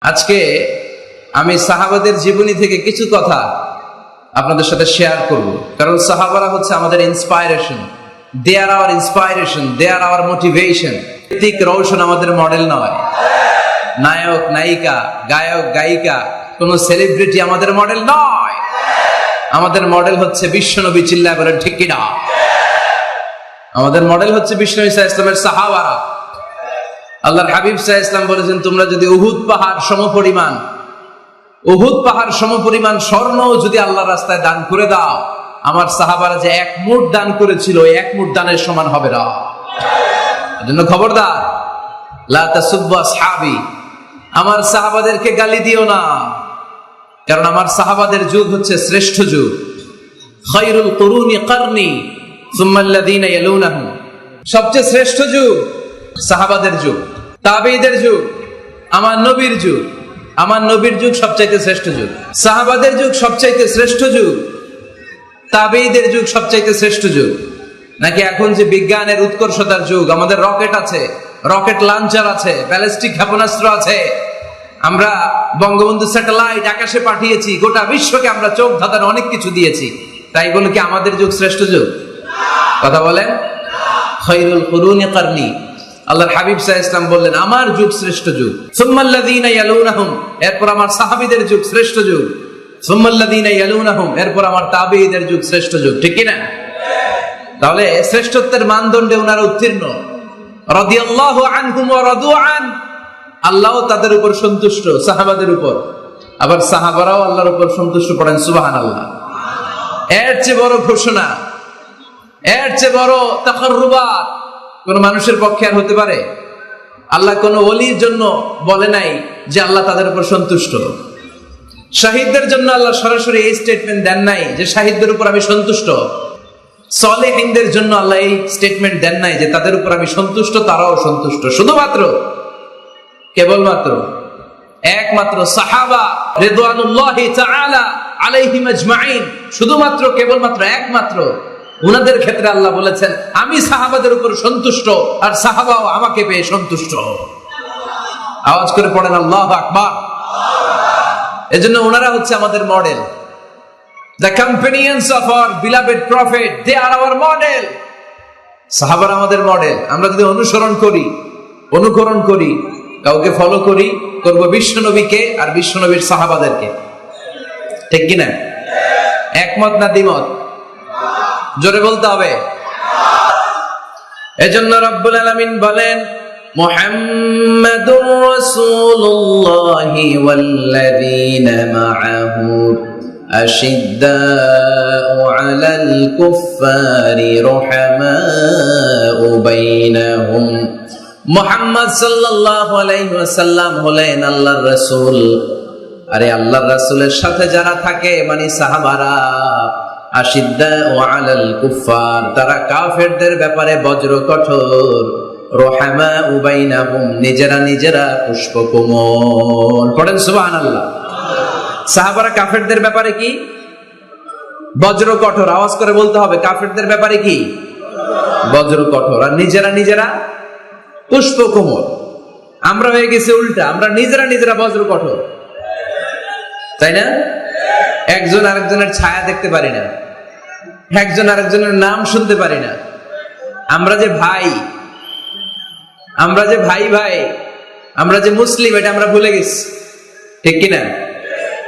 আজকে আমি সাহাবাদের জীবনী থেকে কিছু কথা আপনাদের সাথে শেয়ার করব, কারণ সাহাবারা হচ্ছে আমাদের ইন্সপাইরেশন। দে আর আওয়ার ইন্সপাইরেশন, দে আর আওয়ার মোটিভেশন। ঋত্বিক রোশন আমাদের মডেল নয়, নায়ক নায়িকা, গায়ক গায়িকা, কোন সেলিব্রিটি আমাদের মডেল নয়। আমাদের মডেল হচ্ছে বিশ্বনবী। চিল্লায় বলেন ঠিক কিনা? আমাদের মডেল হচ্ছে বিশ্বনবী সাল্লাল্লাহু আলাইহি ওয়াসাল্লামের সাহাবারা। আল্লাহর হাবিব সাল্লাল্লাহু আলাইহি ওয়াসাল্লাম বলেছেন, তোমরা যদি উহুদ পাহাড় সমপরিমাণ স্বর্ণ যদি আল্লাহর রাস্তায় দান করে দাও, আমার সাহাবারা যে এক মুঠ দান করেছিল, ওই এক মুঠ দানের সমান হবে না। এজন্য খবরদার, লা তাসুব্বু আসহাবি, আমার সাহাবাদেরকে গালি দিও না, কারণ আমার সাহাবাদের যুগ হচ্ছে শ্রেষ্ঠ যুগ। খায়রুল কুরুনি কারনি সুম্মা আল্লাযীনা ইয়ালুনাহুম, সবচেয়ে শ্রেষ্ঠ যুগ সাহাবাদের যুগ, তাবেঈদের যুগ, আমার নবীর যুগ। আমার নবীর যুগ সবচাইতে শ্রেষ্ঠ যুগ, সাহাবাদের যুগ সবচাইতে শ্রেষ্ঠ যুগ, তাবেঈদের যুগ সবচাইতে শ্রেষ্ঠ যুগ। নাকি এখন যে বিজ্ঞানের উৎকর্ষতার যুগ, আমাদের রকেট আছে, রকেট লঞ্চার আছে, ব্যালিস্টিক ক্ষেপণাস্ত্র আছে, আমরা বঙ্গবন্ধু স্যাটেলাইট আকাশে পাঠিয়েছি, গোটা বিশ্বকে আমরা চোখ ধাঁধানো অনেক কিছু দিয়েছি, তাই বলে কি আমাদের যুগ শ্রেষ্ঠ যুগ? কথা বলেন। খায়রুল কুরুনি কারনি, আল্লাহর হাবিব সাল্লাল্লাহু আলাইহি ওয়াসাল্লাম বললেন আমার যুগ শ্রেষ্ঠ যুগ। সুম্মাল্লাযীনা ইয়ালুনাহুম, এরপর আমার সাহাবীদের যুগ শ্রেষ্ঠ যুগ। সুম্মাল্লাযীনা ইয়ালুনাহুম, এরপর আমার তাবেঈদের যুগ শ্রেষ্ঠ যুগ। ঠিক কি না? তাহলে শ্রেষ্ঠত্বের মানদণ্ডে ওনারা উত্তীর্ণ। রাদিয়াল্লাহু আনহুম ওয়া রাদু আন, আল্লাহও তাদের উপর সন্তুষ্ট, সাহাবাদের উপর। আবার সাহাবারাও আল্লাহর উপর সন্তুষ্ট, পড়েন সুবহানাল্লাহ। এর চেয়ে বড় ঘোষণা, এর চেয়ে বড় তাকাররুবাত কোন মানুষের পক্ষে আর হতে পারে? আল্লাহ কোন ওলির জন্য বলে নাই যে আল্লাহ তাদের উপর সন্তুষ্ট। শাহিদদের জন্য আল্লাহ সরাসরি এই স্টেটমেন্ট দেন নাই যে শাহিদদের উপর আমি সন্তুষ্ট। সালেহীনদের জন্য আল্লাহ এই স্টেটমেন্ট দেন নাই যে তাদের উপর আমি সন্তুষ্ট, তারাও সন্তুষ্ট। শুধুমাত্র, কেবলমাত্র, একমাত্র সাহাবা রিদওয়ানুল্লাহি তাআলা আলাইহিম আজমাইন, শুধুমাত্র, কেবলমাত্র, একমাত্র উনাদের ক্ষেত্রে আল্লাহ বলেছেন আমি সাহাবাদের উপর সন্তুষ্ট, আর সাহাবাও আমাকে পেয়ে সন্তুষ্ট। আওয়াজ করে পড়েন আল্লাহু আকবার। এজন্য ওনারা হচ্ছে আমাদের model. The companions of our beloved prophet, they are our model. সাহাবারা আমাদের মডেল। আমরা যদি অনুকরণ করি, কাউকে ফলো করব বিশ্বনবীকে আর বিশ্বনবীর সাহাবাদেরকে। ঠিক কি না? একমত না দ্বিমত? জোরে বলতে হবে। এজন্য রব্বুল আলামিন বলেন, মুহাম্মাদুর রাসূলুল্লাহি ওয়াল্লাযীনা মাআহু আশিদ্দাউ আলাল কুফফারি রুহামাউ বাইনাহুম। মুহাম্মদ সাল্লাল্লাহু আলাইহি ওয়াসাল্লাম হলেন আল্লাহর রাসূল। আরে আল্লাহর রাসূলের সাথে যারা থাকে মানে সাহাবারা, আশিদ্দাউ আলাল কুফফার, তারা কাফেরদের ব্যাপারে বজ্র কঠোর, রুহামাউ বাইনাহুম, নিজেরা পুষ্পকোমল। পড়েন সুবহানাল্লাহ। সাহাবারা কাফেরদের ব্যাপারে কি? বজ্র কঠোর। আওয়াজ করে বলতে হবে, কাফেরদের ব্যাপারে কি? বজ্র কঠোর। আর নিজেরা পুষ্পকোমল। আমরা হয়ে গেছি উল্টা, আমরা নিজেরা বজ্র কঠোর, তাই না? একজন আরেকজনের ছায়া দেখতে পারি না, একজন আরেকজনের নাম শুনতে পারি না। আমরা যে ভাই, আমরা যে মুসলিম, এটা আমরা ভুলে গেছি। ঠিক কিনা?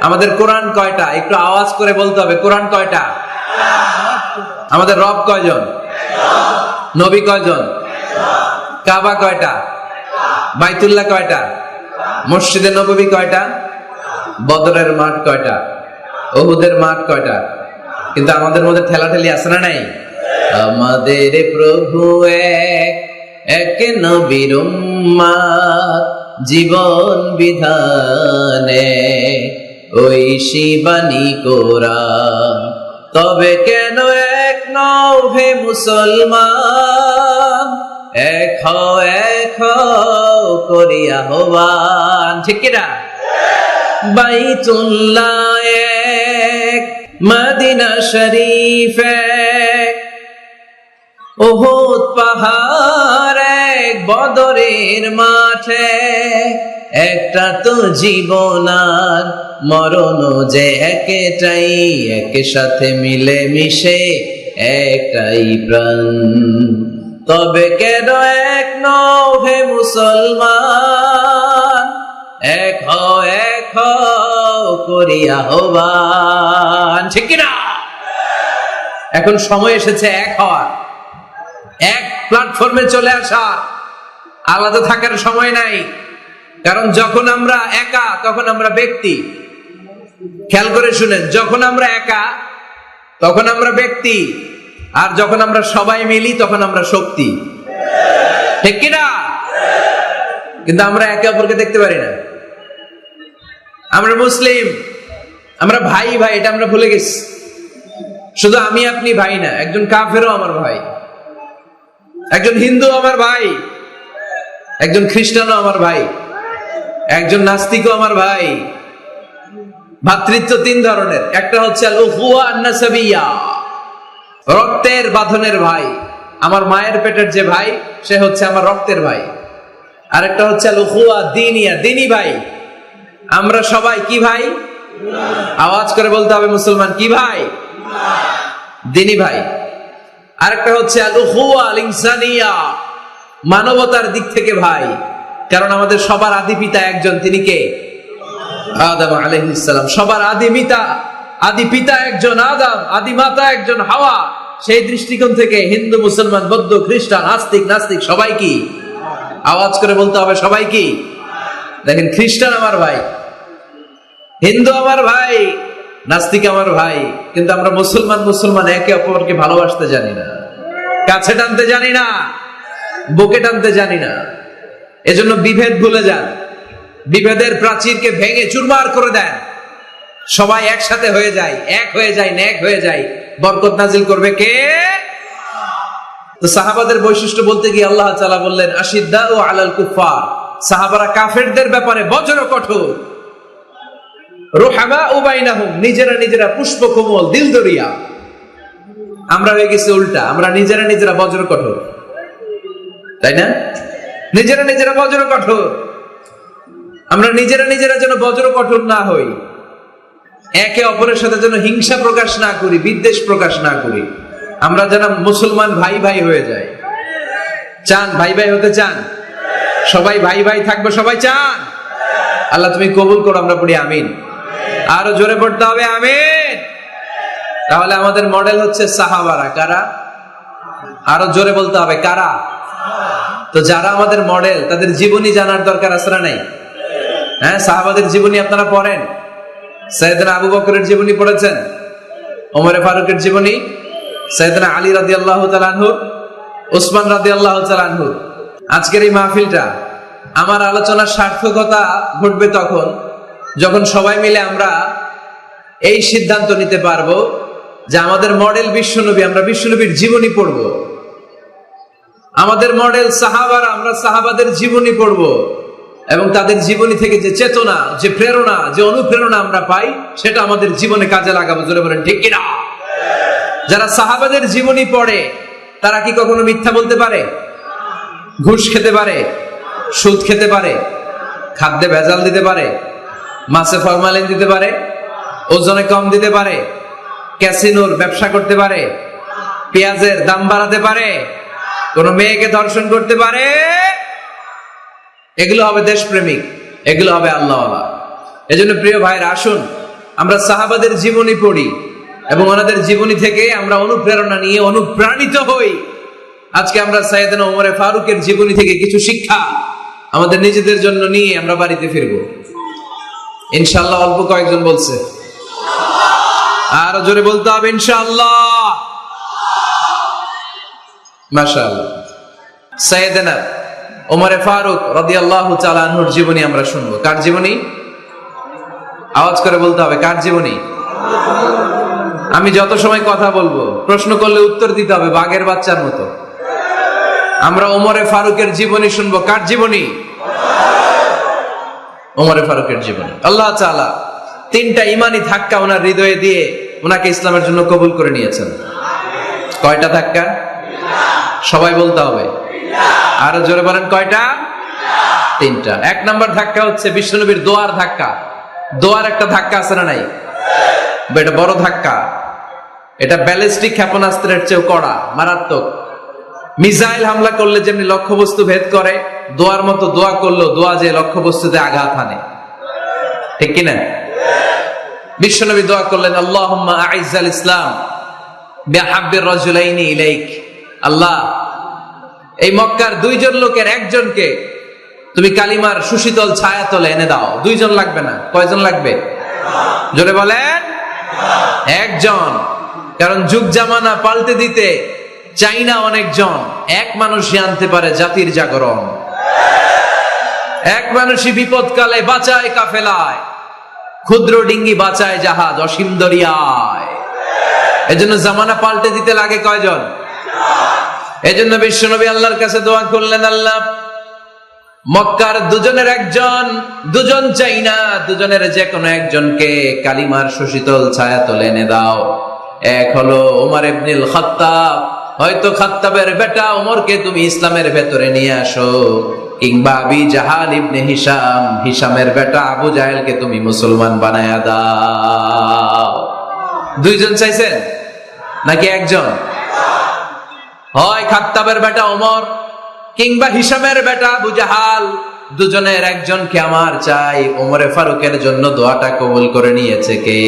আমাদের কোরআন কয়টা? একটু আওয়াজ করে বলতে হবে, কোরআন কয়টা? আমাদের রব কয়জন? নবী কয়জন? কাবা কয়টা? বাইতুল্লাহ কয়টা? মসজিদে নববী কয়টা? বদরের মাঠ কয়টা? উহুদের মাঠ কয়টা? কিন্তু আমাদের মধ্যে ঠেলাঠেলি আছে না নাই? আমাদের প্রভু এক নবীর উম্মত, জীবন বিধানে ওই শিবানী কোরআন, তবে কেন এক নও হে মুসলমান, এক হও করি আহ্বান। ঠিক কিনা? বাইতুল্লাহ এক, মদিনা শরীফ এক, উহুদ পাহাড় এক, বদরের মাঠে, একটা তো জীবন আর মরণ যে একটাই, একের সাথে মিলে মিশে একটাই প্রাণ। তবে কেন এক নও হে মুসলমান, এক হও করি আহ্বান, ঠিক কিনা? এখন সময় এসেছে এক হওয়ার, এক প্ল্যাটফর্মে চলে আসা, আলাদা থাকার সময় নাই। কারণ যখন আমরা একা তখন আমরা ব্যক্তি। খেয়াল করে শুনেন, যখন আমরা একা তখন আমরা ব্যক্তি, আর যখন আমরা সবাই মিলি তখন আমরা শক্তি, ঠিক কিনা? কিন্তু আমরা একে অপরকে দেখতে পারি না। আমরা মুসলিম, আমরা ভাই ভাই, এটা আমরা ভুলে গেছি। শুধু আমি আপনি ভাই না, একজন কাফেরও আমার ভাই, একজন হিন্দু আমার ভাই, একজন খ্রিস্টানও আমার ভাই, একজন নাস্তিকও আমার ভাই। ভ্রাতৃত্ব তিন ধরনের, একটা হচ্ছে আল উখুয়া আন-নাসাবিয়্যা, রক্তের বাঁধনের ভাই, আমার মায়ের পেটের যে ভাই সে হচ্ছে আমার রক্তের ভাই। আরেকটা হচ্ছে আল উখুয়া দ্বীনিয়া, দ্বীনি ভাই। আমরা সবাই কি ভাই? আওয়াজ করে বলতে হবে মুসলমান, কি ভাই? দ্বীনি ভাই। আরেকটা হচ্ছে আল উখুয়া আল ইনসানিয়্যা, মানবতার দিক থেকে ভাই। কারণ আমাদের সবার আদি পিতা একজন, তিনি কে? আদম আলাইহিস সালাম। সবার আদি পিতা একজন আদম, আদি মাতা একজন হাওয়া। সেই দৃষ্টিকোণ থেকে হিন্দু, মুসলমান, বৌদ্ধ, খ্রিস্টান, নাস্তিক সবাই কি? আওয়াজ করে বলতে হবে, সবাই কি? দেখেন, খ্রিস্টান আমার ভাই, হিন্দু আমার ভাই, নাস্তিক আমার ভাই, কিন্তু আমরা মুসলমান একে অপরকে ভালোবাসতে জানি না, কাছে টানতে জানি না, বুকে টানতে জানি না। এজন্য বিভেদ ভুলে যান, বিভেদের প্রাচীরকে ভেঙে চুরমার করে দেন, সবাই একসাথে হয়ে যায়, এক হয়ে যায়, নেক হয়ে যায়। বরকত নাজিল করবে কে? তো সাহাবাদের বৈশিষ্ট্য বলতে গিয়ে আল্লাহ তাআলা বললেন আশিদ্দাউ আলাল কুফার, সাহাবারা কাফেরদের ব্যাপারে বজ্র কঠোর। রুহামাউ বাইনাহুম, নিজেরা পুষ্প কোমল, দিল দরিয়া। আমরা হয়ে গেছি উল্টা, আমরা নিজেরা বজ্র কঠোর, তাই না? নিজেরা বজ্র কঠোর। আমরা নিজেরা যেন বজ্র কঠোর না হই, একে অপরের সাথে যেন হিংসা প্রকাশ না করি, বিদ্বেষ প্রকাশ না করি। আমরা যেন মুসলমান ভাই ভাই হয়ে যায়। চান ভাই ভাই হতে? চান সবাই ভাই ভাই থাকবো? সবাই চান? আল্লাহ তুমি কবুল করো, আমরা পড়ি আমিন। আরো জোরে পড়তে হবে আমিন। তাহলে আমাদের মডেল হচ্ছে সাহাবারা। কারা? আরো জোরে বলতে হবে, কারা? তো যারা আমাদের মডেল, তাদের জীবনী জানার দরকার আছে না নাই? হ্যাঁ, সাহাবাদের জীবনী আপনারা পড়েন। সাইয়েদনা আবু বকরের জীবনী পড়েছেন, ওমরে ফারুকের জীবনী, সাইয়েদনা আলী রাদিয়াল্লাহু তাআলা আনহু, ওসমান রাদিয়াল্লাহু তাআলা আনহু। আজকের এই মাহফিলটা, আমার আলোচনার সার্থকতা ঘটবে তখন যখন সবাই মিলে আমরা এই সিদ্ধান্ত নিতে পারবো যে আমাদের মডেল বিশ্বনবী, আমরা বিশ্বনবীর জীবনী পড়বো। আমাদের মডেল সাহাবারা, আমরা সাহাবাদের জীবনী পড়বো, এবং তাদের জীবনী থেকে যে চেতনা, যে প্রেরণা, যে অনুপ্রেরণা আমরা পাই, সেটা আমাদের জীবনে কাজে লাগাবো। জোরে বলেন ঠিক কিনা? যারা সাহাবাদের জীবনী পড়ে তারা কি কখনো মিথ্যা বলতে পারে? ঘুষ খেতে পারে? সুদ খেতে পারে? খাদ্যে ভেজাল দিতে পারে? মাছে ফরমালিন দিতে পারে? ওজনে কম দিতে পারে? ক্যাসিনোর ব্যবসা করতে পারে? পেঁয়াজের দাম বাড়াতে পারে? কোন মেয়েকে ধর্ষণ করতে পারে? এগুলো হবে দেশপ্রেমিক, এগুলো হবে আল্লাহওয়ালা। এজন্য প্রিয় ভাইরা, আসুন আমরা সাহাবাদের জীবনী পড়ি এবং ওনাদের জীবনী থেকে আমরা অনুপ্রেরণা নিয়ে অনুপ্রাণিত হই। আজকে আমরা সাইয়েদনা ওমরে ফারুকের জীবনী থেকে কিছু শিক্ষা আমাদের নিজেদের জন্য নিয়ে আমরা বাড়িতে ফিরবো ইনশাআল্লাহ। অল্প কয়েকজন বলছে, আরো জোরে বলতে হবে ইনশাআল্লাহ। মাশাআল্লাহ। সাইয়েদনা ওমরে ফারুক রাদিয়াল্লাহু তাআলা আনহুর জীবনী আমরা শুনবো। কার জীবনী? আওয়াজ করে বলতে হবে, কার জীবনী? আমি যত সময় কথা বলবো, প্রশ্ন করলে উত্তর দিতে হবে বাঘের বাচ্চার মতো। আমরা ওমরে ফারুকের জীবনী শুনবো। কার জীবনী? ওমরে ফারুকের জীবনী। আল্লাহ তাআলা তিনটা ইমানি ধাক্কা ওনার হৃদয়ে দিয়ে ওনাকে ইসলামের জন্য কবুল করে নিয়েছেন। কয়টা ধাক্কা? সবাই বলতে হবে। আরো জোরে বলেন কয়টা? তিনটা। এক নাম্বার ধাক্কা হচ্ছে বিশ্বনবীর দোয়ার ধাক্কা। দোয়ার একটা ধাক্কা আছে না নাই? এটা বড় ধাক্কা। এটা ব্যালিস্টিক ক্ষেপণাস্ত্রের চেয়েও কড়া, মারাত্মক। মিসাইল হামলা করলে যেমনি লক্ষ্যবস্তু ভেদ করে, দোয়ার মতো দোয়া করলো দোয়া যে লক্ষ্যবস্তুতে আঘাত হানে, ঠিক কিনা? বিশ্বনবী দোয়া করলেন, আল্লাহুম্মা আইজ্জাল ইসলাম বিহাব্বির রাজুলাইনি ইলাইক। আল্লাহ, এই মক্কার দুইজন লোকের একজনকে তুমি কালিমার সুশীতল ছায়াতলে এনে দাও। দুইজন লাগবে না, কয়জন লাগবে? জোরে বলেন, একজন। কারণ যুগ জামানা পাল্টে দিতে চাই না অনেকজন, এক মানুষই আনতে পারে জাতির জাগরণ। এক মানুষই বিপদকালে বাঁচায় কাফেলায়, ক্ষুদ্র ডিঙ্গি বাঁচায় জাহাজ অসীম দরিয়ায়। এজন্য জামানা পাল্টে দিতে লাগে কয়জন? এজন্য বিশ্বনবী আল্লাহর কাছে দোয়া করলেন, আল্লাহ মক্কার দুজনের একজন, দুজন চাই না, দুজনের যে কোনো একজনকে কালিমার সুশীতল ছায়াতলে এনে দাও। এক হলো ওমর ইবনুল খাত্তাব, হয়তো খাত্তাবের বেটা ওমরকে তুমি ইসলামের ভেতরে নিয়ে আসো, কিংবা আবি জাহাল ইবনে হিশাম, হিশামের বেটা আবু জাহেলকে তুমি মুসলমান বানায়া দাও। দুইজন চাইছেন নাকি একজন? হয় খাত্তাবের বেটা ওমর কিংবা হিশামের বেটা আবু জাহাল, দুজনের একজনকে আমার চাই। ওমরে ফারুকের জন্য দোয়াটা কবুল করে নিয়েছে কে?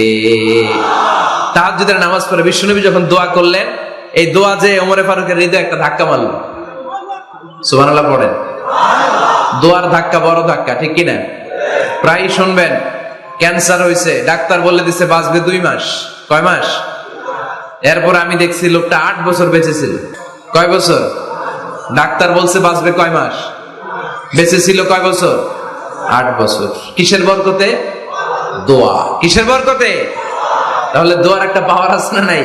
তাহাজ্জুদের নামাজ পড়ে বিশ্বনবী যখন দোয়া করলেন, এই দোয়া যে ওমরে ফারুকের হৃদয়ে একটা ধাক্কা মারল। সুবহানাল্লাহ পড়েন। দোয়ার ধাক্কা বড় ধাক্কা, ঠিক কিনা? প্রায় শুনবেন ক্যান্সার হয়েছে, ডাক্তার বলে দিছে বাঁচবে 2 মাস। কয় মাস? এরপর আমি দেখছি লোকটা 8 বছর বেঁচে ছিল। কয় বছর? ডাক্তার বলছে বাঁচবে কয় মাস, বেঁচে ছিল কয় বছর? 8 বছর। কিসের বরকতে? দোয়া। কিসের বরকতে? তাহলে দোয়ার একটা পাওয়ার আছে না নাই?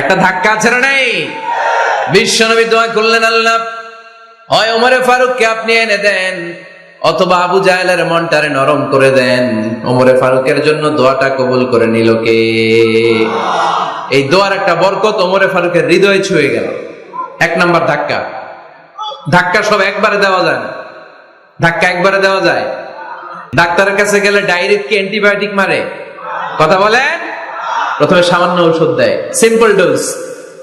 একটা ধাক্কা আছে না নাই? বিশ্বনবী দোয়া করলেন, আল্লাহ হয় ওমরে ফারুককে আপনি এনে দেন, অথবা আবু জাহেলের মনটারে নরম করে দেন। ওমরে ফারুকের জন্য দোয়াটা কবুল করে নিল কে? এই দোয়ার একটা বরকত ওমরে ফারুকের হৃদয়ে ছুঁয়ে গেল। এক নাম্বার ধাক্কা। ধাক্কা সব একবারে দেওয়া যায় না। ধাক্কা একবারে দেওয়া যায়? ডাক্তারের কাছে গেলে ডাইরেক্ট কি অ্যান্টিবায়োটিক মারে? কথা বলেন। প্রথমে সামান্য ঔষধ দেয়, সিম্পল ডোজ,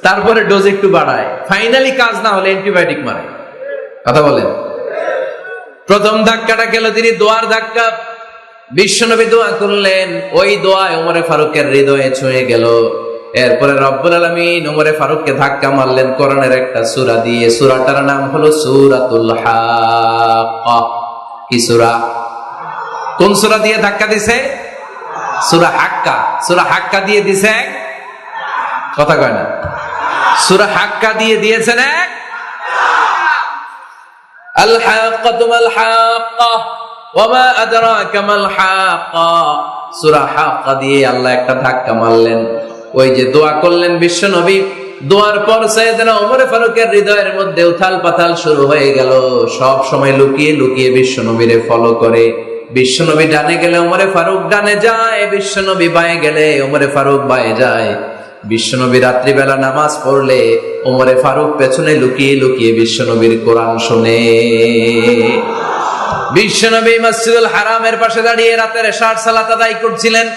তারপরে ডোজ একটু বাড়ায়, ফাইনালি কাজ না হলে অ্যান্টিবায়োটিক মারে। কথা বলেন। প্রথম ধাক্কাটা গেল তিনি দোয়ার ধাক্কা। বিশ্বনবী দোয়া করলেন, ওই দোয়ায় ওমরে ফারুকের হৃদয়ে ছুঁয়ে গেল। এরপরে রব্বুল আলামিন ওমরে ফারুককে ধাক্কা মারলেন কোরআনের একটা সূরা দিয়ে। সূরাটার নাম হলো সূরাতুল হাক্কা। কি সূরা? কোন সূরা দিয়ে ধাক্কা দিছে? সূরা হাক্কা। সূরা হাক্কা দিয়ে দিছে এক, কথা কয় না। সূরা হাক্কা দিয়ে দিয়েছেন এক। আল হাক্কাতু মাল হাক্কা ওয়া মা আদরাকা মাল হাক্কা। সূরা হাক্কা দিয়ে আল্লাহ একটা ধাক্কা মারলেন। ওই যে দোয়া করলেন বিশ্বনবী, দোয়ার পর সাইয়েদনা ওমর ফারুকের হৃদয়ের মধ্যে উথাল পাথাল শুরু হয়ে গেল। সব সময় লুকিয়ে লুকিয়ে বিশ্বনবীরে ফলো করে। বিশ্বনবী ডানে গেলে ওমরে ফারুক ডানে যায়, বিশ্বনবী বাঁয়ে গেলে ওমরে ফারুক বাঁয়ে যায়। বিশ্বনবী রাত্রিবেলা নামাজ পড়লে ওমরে ফারুক পেছনে লুকিয়ে লুকিয়ে বিশ্বনবীর কোরআন শুনে। বিশ্বনবী মসজিদুল হারামের পাশে দাঁড়িয়ে রাতের এশার সালাত আদায় করছিলেন।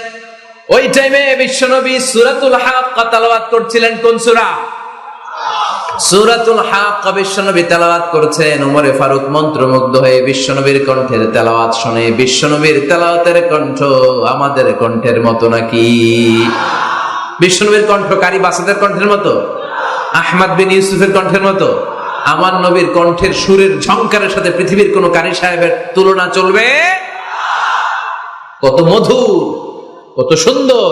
ওই টাইমে বিশ্বনবী সূরাতুল হাক্কা তেলাওয়াত করছিলেন। কোন সূরা? সূরাতুল হাক্কা বিশ্বনবী তেলাওয়াত করছেন। ওমরে ফারুক মন্ত্রমুগ্ধ হয়ে বিশ্বনবীর কণ্ঠের তেলাওয়াত শুনে। বিশ্বনবীর তেলাওয়াতের কণ্ঠ আমাদের কণ্ঠের মতো নাকি? বিশ্বনবীর কণ্ঠ কারি বাসাদের কণ্ঠের মতো? আহমদ বিন ইউসুফের কণ্ঠের মতো? আমার নবীর কণ্ঠের সুরের ঝংকারের সাথে পৃথিবীর কোন কারি সাহেবের তুলনা চলবে? কত মধুর, কত সুন্দর,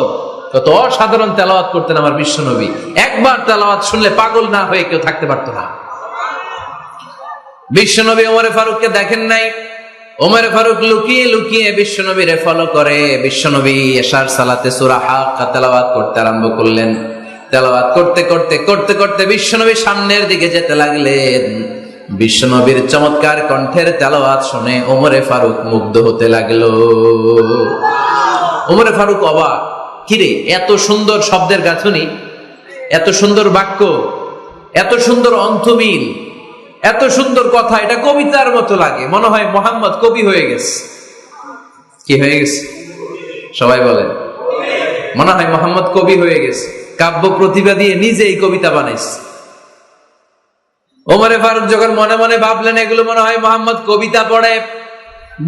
কত অসাধারণ তেলাওয়াত করতেন আমার বিশ্বনবী। একবার তেলাওয়াত শুনলে পাগল না হয়ে কেউ থাকতে পারত না। বিশ্বনবী ওমরে ফারুককে দেখেন নাই। ওমরে ফারুক লুকিয়ে লুকিয়ে বিশ্বনবীরে ফলো করে। বিশ্বনবী এশার সালাতে সূরা হাক্কা তেলাওয়াত করতে আরম্ভ করলেন। তেলাওয়াত করতে করতে করতে করতে বিশ্বনবী সামনের দিকে যেতে লাগলেন। বিশ্বনবীর চমৎকার কণ্ঠের তেলাওয়াত শুনে ওমরে ফারুক মুগ্ধ হতে লাগলো। ওমরে ফারুক অবাক, কিরে এত সুন্দর শব্দের গাঁথনি, এত সুন্দর বাক্য, এত সুন্দর অন্তমিল, এত সুন্দর কথা, এটা কবিতার মতো লাগে, মনে হয় মোহাম্মদ কবি হয়ে গেছে। কি হয়ে গেছে সবাই বলেন? মনে হয় মোহাম্মদ কবি হয়ে গেছে, কাব্য প্রতিভা দিয়ে নিজেই কবিতা বানাইছে। ওমরে ফারুক যখন মনে মনে ভাবলেন এগুলো মনে হয় মোহাম্মদ কবিতা পড়ে,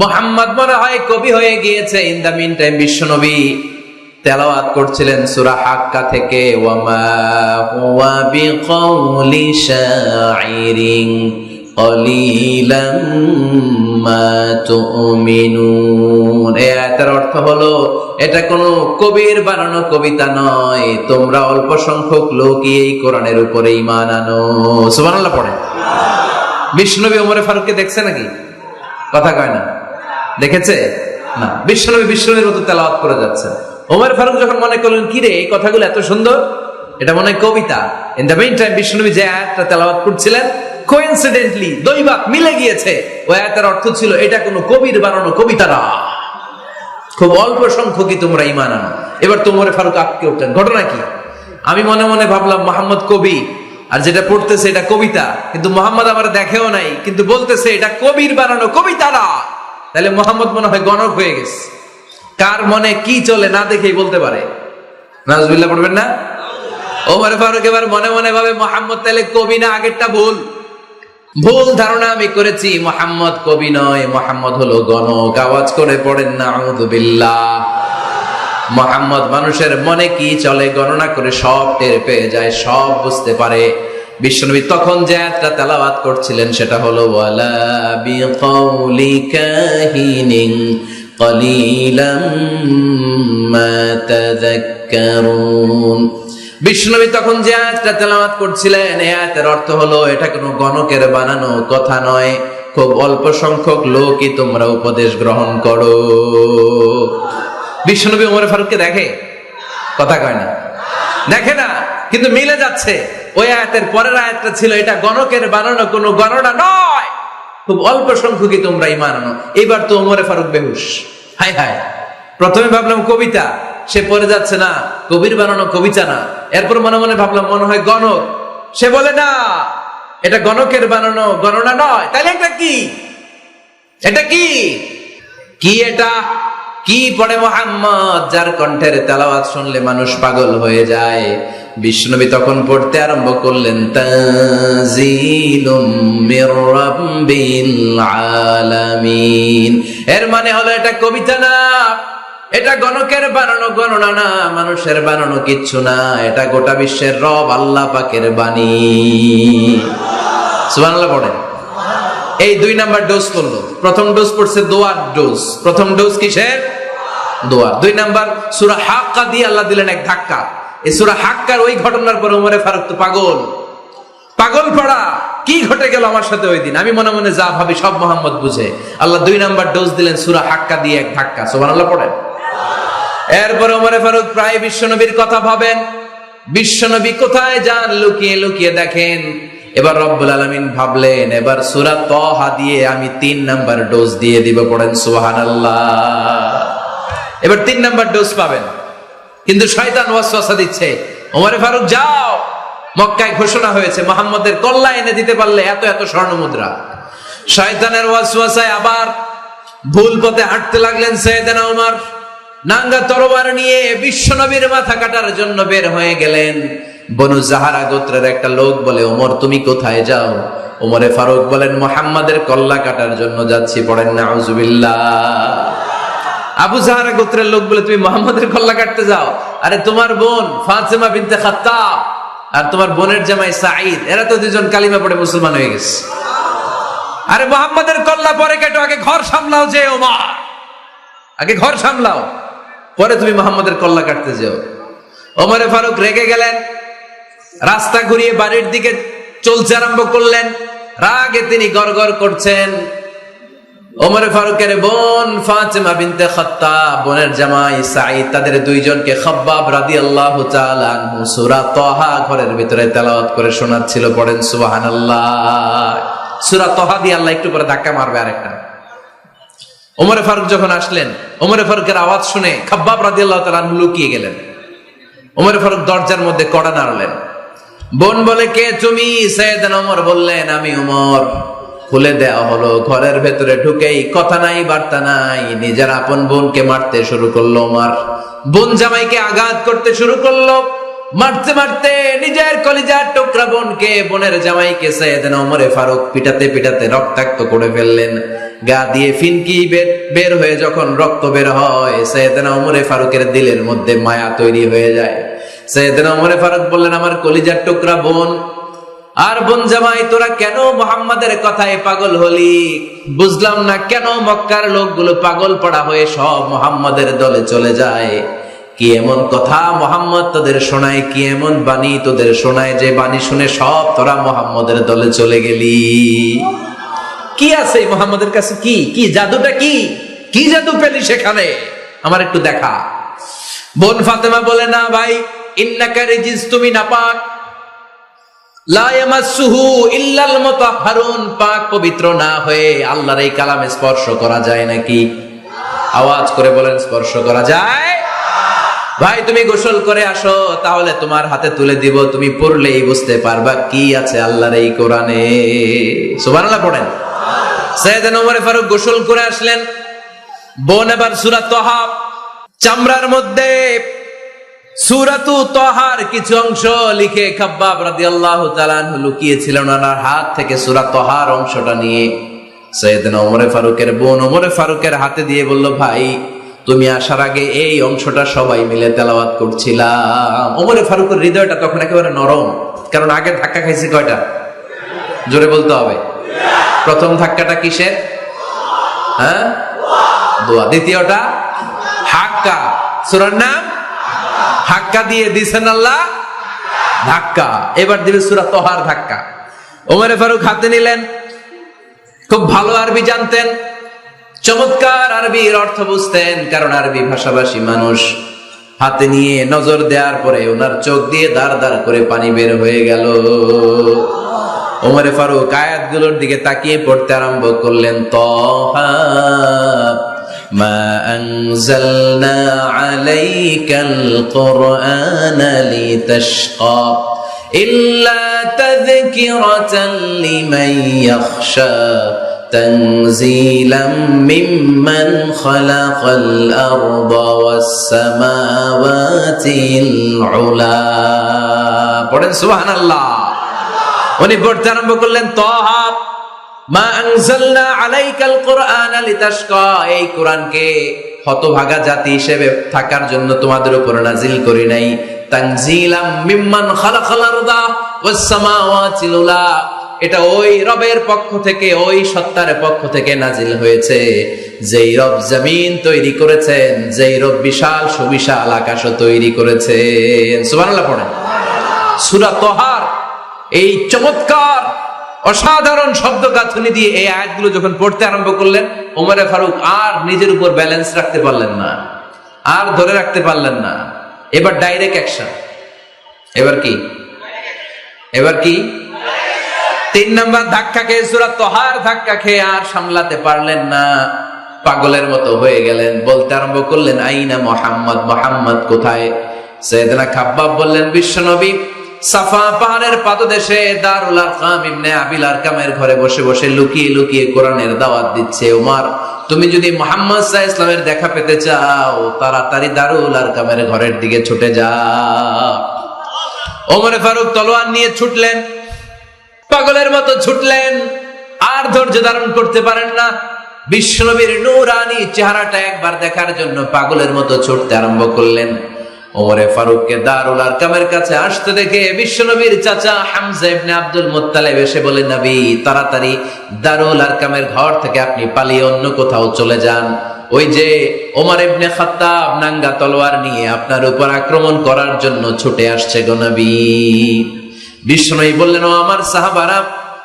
মোহাম্মদ মনে হয় কবি হয়ে গিয়েছে। ইন দা মিন টাইম বিশ্বনবী তেলাওয়াত করছিলেন সূরা হাক্কা থেকে, ওয়ামা হুয়া বিকাউলি শাইরিন কলিলাম মা তুমিনুন। এই আয়াতের অর্থ হলো এটা কোনো কবির বানানো কবিতা নয়, তোমরা অল্প সংখ্যক লোকই এই কোরআনের উপরে ঈমান আনো। সুবহানাল্লাহ পড়ে। বিশ্বনবী ওমরে ফারুককে দেখছে নাকি? কথা কয় না, দেখেছে না? বিশ্বনবীর মতো তেলাওয়াত করে যাচ্ছে। ওমর ফারুক যখন মনে করলেন কি রে এই কথাগুলো এত সুন্দর, এটা মনে হয় কবিতা। ইন দ্য মিন টাইম বিশ্বনবী যে আয়াতটা তেলাওয়াত করছিলেন, কোইন্সিডেন্টলি দৈবাত মিলে গিয়েছে। ওই আয়াতের অর্থ ছিল এটা কোনো কবির বানানো কবিতা না, খুব অল্প সংখ্যকই তোমরা ঈমান আনো। এবার তো ওমর ফারুক আটকে উঠলেন, ঘটনা কি? আমি মনে মনে ভাবলাম মোহাম্মদ কবি, আর যেটা পড়তেছে এটা কবিতা, কিন্তু মোহাম্মদ আমার দেখেও নাই, কিন্তু বলতেছে এটা কবির বানানো কবিতা না। তাহলে মোহাম্মদ মনে হয় গণক হয়ে গেছে। কার মনে কি চলে না দেখেই বলতে পারে। নাউজুবিল্লাহ পড়বেন না? ওমর ফারুক এবার মনে মনে ভাবে মোহাম্মদ তাহলে কবি না, আগেরটা ভুল ধারণা আমি করেছি, মোহাম্মদ কবি নয়, মোহাম্মদ হলো গণক। আওয়াজ করে পড়েন নাউযু বিল্লাহ। মোহাম্মদ মানুষের মনে কি চলে গণনা করে সব টের পেয়ে যায়, সব বুঝতে পারে। বিশ্বনবী তখন যে আয়াতটা তেলাওয়াত করছিলেন সেটা হলো ওয়ালা বিকাউলি কাহিনিন কলিলাম মা তাযাক্কারুন। বিশ্বনবী তখন যে আয়াতটা তেলাওয়াত করছিলেন এই আয়াতের অর্থ হলো এটা কোনো গণকের বানানো কথা নয়, খুব অল্প সংখ্যক লোকই তোমরা উপদেশ গ্রহণ করো। বিশ্বনবী ওমর ফারুককে দেখে? কথা কয় না, দেখে না, কিন্তু মিলে যাচ্ছে। ওই আয়াতের পরের আয়াতটা ছিল এটা গণকের বানানো কোনো গণনা নয়, খুব অল্প সংখ্যকই তোমরা ঈমান আনো। এবার তো ওমর ফারুক বেহুশ। হায় হায়, প্রথমে ভাবলাম কবিতা, সে পড়ে যাচ্ছে না কবির বানানো কবিতা না। এরপর মনে মনে ভাবলাম মনে হয় গণক, সে বলে না এটা গণকের বানানো গণনা নয়। তাহলে এটা কি? এটা কি? কি এটা? কি পড়ে মোহাম্মদ, যার কণ্ঠের তেলাওয়াত শুনলে মানুষ পাগল হয়ে যায়। বিশ্বনবী তখন পড়তে আরম্ভ করলেন তানজিলুম মির রাব্বিল আলামিন। এর মানে হলো এটা কবিতা না, এটা গণকের বানানো গণনা না, মানুষের বানানো কিচ্ছু না, এটা গোটা বিশ্বের রব আল্লাহ পাকের বাণী। সুবহানাল্লাহ পড়েন। এই 2 নাম্বার ডোজ করলো। প্রথম ডোজ পড়ছে দোয়ার ডোজ। প্রথম ডোজ কিসের? দোয়া। 2 নাম্বার সূরা হাক্কা দিয়ে আল্লাহ দিলেন এক ধাক্কা। এই সূরা হাক্কার ওই ঘটনার পর ওমর ফারুক তো পাগল পড়া, কি ঘটে গেল আমার সাথে ওই দিন। আমি মনে মনে যা ভাবি সব মোহাম্মদ বুঝে। আল্লাহ 2 নাম্বার ডোজ দিলেন সূরা হাক্কা দিয়ে এক ধাক্কা। সুবহানাল্লাহ পড়েন। এরপর ওমর ফারুক প্রায় বিশ্বনবীর কথা ভাবেন, বিশ্বনবী কোথায় যান লুকিয়ে লুকিয়ে দেখেন। এবার রব্বুল আলামিন ভাবলেন এবার সূরা তাহা দিয়ে আমি 3 নাম্বার ডোজ দিয়ে দিব। পড়েন সুবহানাল্লাহ। এবার 3 নাম্বার ডোজ পাবেন, কিন্তু শয়তান ওয়াসওয়াসা দিচ্ছে, ওমর ফারুক যাও, মক্কায় ঘোষণা হয়েছে মুহাম্মদের কল্লা এনে দিতে পারলে এত এত স্বর্ণ মুদ্রা। শয়তানের ওয়াসওয়াসায় আবার ভুল পথে হাঁটতে লাগলেন সাইয়েদনা ওমর। নাঙ্গা তরবার নিয়ে বিশ্বনবীর মাথা কাটার জন্য বের হয়ে গেলেন। বনু জাহারা গোত্রের একটা লোক বলে, ওমর তুমি কোথায় যাও? ওমরে ফারুক বলেন মুহাম্মাদের কল্লা কাটার জন্য যাচ্ছি। পড়েন নাউজুবিল্লাহ। আবু জাহারা গোত্রের লোক বলে তুমি মুহাম্মাদের কল্লা কাটতে যাও? আরে তোমার বোন ফাতেমা বিনতে খাত্তাব আর তোমার বোনের জামাই সাঈদ, এরা তো দুজন কালিমা পড়ে মুসলমান হয়ে গেছে। আরে মুহাম্মাদের কল্লা পরে কেটো, আগে ঘর সামলাও। যে ওমর, আগে ঘর সামলাও, পরে তুমি মুহাম্মাদের কল্লা কাটতে যাও। ওমরে ফারুক রেগে গেলেন, রাস্তা ঘুরিয়ে বাড়ির দিকে চলতে আরম্ভ করলেন। রাগে তিনি গড়গড় করছেন। ওমরে ফারুকের বোন ফাতেমা বিনতে খাত্তাব, বোনের জামাই সাঈদ, তাদের 2 জনকে খাব্বাব রাদিয়াল্লাহু তাআলা আনহু সূরা তাহা ঘরের ভিতরে তেলাওয়াত করে শোনাচ্ছিল। পড়েন সুবহানাল্লাহ। সূরা তাহা দিয়ে আল্লাহ একটু পরে ধাক্কা মারবে আরেকটা। ওমরে ফারুক যখন আসলেন, ওমরে ফারুকের আওয়াজ শুনে খাব্বাব রাদিয়াল্লাহু তাআলা আনহু লুকিয়ে গেলেন। ওমরে ফারুক দরজার মধ্যে কড়া নাড়লেন, বোন বলে, কে তুমি? সাইয়েদনা ওমর বললেন, আমি ওমর। খুলে দেওয়া হলো। ঘরের ভেতরে ঢুকেই কথা নাই বার্তা নাই, নিজের আপন বোনকে মারতে শুরু করলো ওমর। বোন জামাইকে আঘাত করতে শুরু করলো। মারতে মারতে নিজের কলিজার টুকরা বোনকে, বোনের জামাইকে সাইয়েদনা ওমরে ফারুক পিটাতে পিটাতে রক্তাক্ত করে ফেললেন। গা দিয়ে ফিনকি বের হয়ে যখন রক্ত বের হয়, সাইয়েদনা ওমরে ফারুকের দিলের মধ্যে মায়া তৈরি হয়ে যায়। সাইয়েদনা ওমরে ফারুক বললেন, আমার কলিজার টুকরা বোন আর বোন জামাই, তোরা কেন মুহাম্মাদের কথায় পাগল হলি? বুঝলাম না কেন মক্কার লোকগুলো পাগল পড়া হয়ে সব মুহাম্মাদের দলে চলে যায়। কি এমন কথা মুহাম্মদ তোদের শোনায়, কি এমন বাণী তোদের শোনায় যে বাণী শুনে সব তোরা মুহাম্মাদের দলে চলে গেলি? কি আছে মুহাম্মাদের কাছে? কি কি জাদুটা? কি কি জাদু পেলি সেখানে? আমার একটু দেখা। বোন ফাতেমা বলে, না ভাই, ইন্নাকা রিজিস, তুমি নাপাক। লা ইয়ামাসসুহু ইল্লাল মুতাহহারুন, পাক পবিত্র না হয়ে আল্লাহর এই কালামে স্পর্শ করা যায় নাকি? আওয়াজ করে বলেন, স্পর্শ করা যায়? ভাই তুমি গোসল করে আসো, তাহলে তোমার হাতে তুলে দিব, তুমি পড়লেই বুঝতে পারবা কি আছে আল্লাহর এই কোরআনে। সুবহানাল্লাহ পড়েন। সাইয়েদনা ওমর ফারুক গোসল করে আসলেন। বোন এবার সূরা তাহা, চামড়ার মধ্যে সূরাতু তাহার কিছু অংশ লিখে খাব্বাব রাদিয়াল্লাহু তাআলা আনহু লুকিয়েছিলেন ওনার হাত থেকে। সূরা তাহার অংশটা নিয়ে সাইয়েদনা ওমর ফারুকের বোন ওমর ফারুকের হাতে দিয়ে বলল, ভাই তুমি আসার আগে এই অংশটা সবাই মিলে তেলাওয়াত করছিলাম। ওমর ফারুকের হৃদয়টা তখন একেবারে নরম, কারণ আগে ধাক্কা খাইছে কয়টা? জোরে বলতে হবে। প্রথম ধাক্কাটা কিসের? হ্যাঁ, দোয়া। দ্বিতীয়টা হাক্কা, সূরার নাম হাক্কা দিয়ে দিছেন আল্লাহ ধাক্কা। এবার দিবে সূরা তাহার ধাক্কা। ওমর ফারুক হাতে নিলেন। খুব ভালো আরবি জানতেন, চমৎকার আরবির অর্থ বুঝতেন, কারণ আরবি ভাষাভাষী মানুষ। হাতে নিয়ে নজর দেওয়ার পরে ওনার চোখ দিয়ে দাঁড় দাঁড় করে পানি বের হয়ে গেল। ওমর ফারুক আয়াতগুলোর দিকে তাকিয়ে পড়তে আরম্ভ করলেন। তাহা মা আনজালনা আলাইকাল কুরআনা লিতাশকা ইল্লা তাযকিরাতান লিমান ইয়াখশা তানজিলাম মিম্মান খালাকাল আরদা ওয়াস সামাওয়াতিল উলা। পড়েন সুবহানাল্লাহ। উনি পড়তে আরম্ভ করলেন, তাহা মা আনজালনা আলাইকাল কুরআনা লিতাশকা, এই কোরআনকে হতভাগা জাতি হিসেবে থাকার জন্য তোমাদের উপর নাজিল করি নাই। তানজিলাম মিম্মান খালাকাল আরদা ওয়াস সামাওয়াতিল উলা, এটা ওই রবের পক্ষ থেকে, ওই সত্তার পক্ষ থেকে নাজিল হয়েছে যেই রব জমিন তৈরি করেছেন, যেই রব বিশাল সুবিশাল আকাশও তৈরি করেছেন। সুবহানাল্লাহ পড়েন। সূরা তাহার এই চমৎকার অসাধারণ শব্দ গাঁথনি দিয়ে এই আয়াতগুলো যখন পড়তে আরম্ভ করলেন, ওমর ফারুক আর নিজের উপর ব্যালেন্স রাখতে পারলেন না, আর ধরে রাখতে পারলেন না। এবার ডাইরেক্ট অ্যাকশন। এবার কি? এবার কি? 3 নাম্বার ধাক্কা খেয়ে, সূরা তাহার ধাক্কা খেয়ে আর সামলাতে পারলেন না, পাগলের মতো হয়ে গেলেন। বলতে আরম্ভ করলেন, আইনা মুহাম্মদ, মুহাম্মদ কোথায়? সাইয়েদনা খাব্বাব বললেন, বিশ্বনবী সাফা পাহাড়ের পাদদেশে দারুল আরকাম ইবনে আবিল আরকামের ঘরে বসে বসে লুকিয়ে লুকিয়ে কোরআনের দাওয়াত দিচ্ছে। ওমর, তুমি যদি মুহাম্মদ সাল্লাল্লাহু আলাইহি ওয়াসাল্লামের দেখা পেতে চাও, তাড়াতাড়ি দারুল আরকামের ঘরের দিকে ছুটে যাও। ওমর ফারুক তলোয়ার নিয়ে ছুটলেন, পাগলের মতো ছুটলেন, আর ধৈর্য ধারণ করতে পারেন না। বিশ্বনবীর নূরানী চেহারাটা একবার দেখার জন্য পাগলের মতো ছুটতে আরম্ভ করলেন। ওমরে ফারুককে দারুল আরকামের কাছে আসতে দেখে বিশ্বনবীর চাচা হামজা ইবনে আব্দুল মুত্তালিব এসে বলে, নবী তাড়াতাড়ি দারুল আরকামের ঘর থেকে আপনি পালিয়ে অন্য কোথাও চলে যান। ওই যে ওমর ইবনে খাত্তাব নাঙ্গা তলোয়ার নিয়ে আপনার উপর আক্রমণ করার জন্য ছুটে আসছে গো নবী। বিশ্বনবী বললেন, ও আমার সাহাবারা,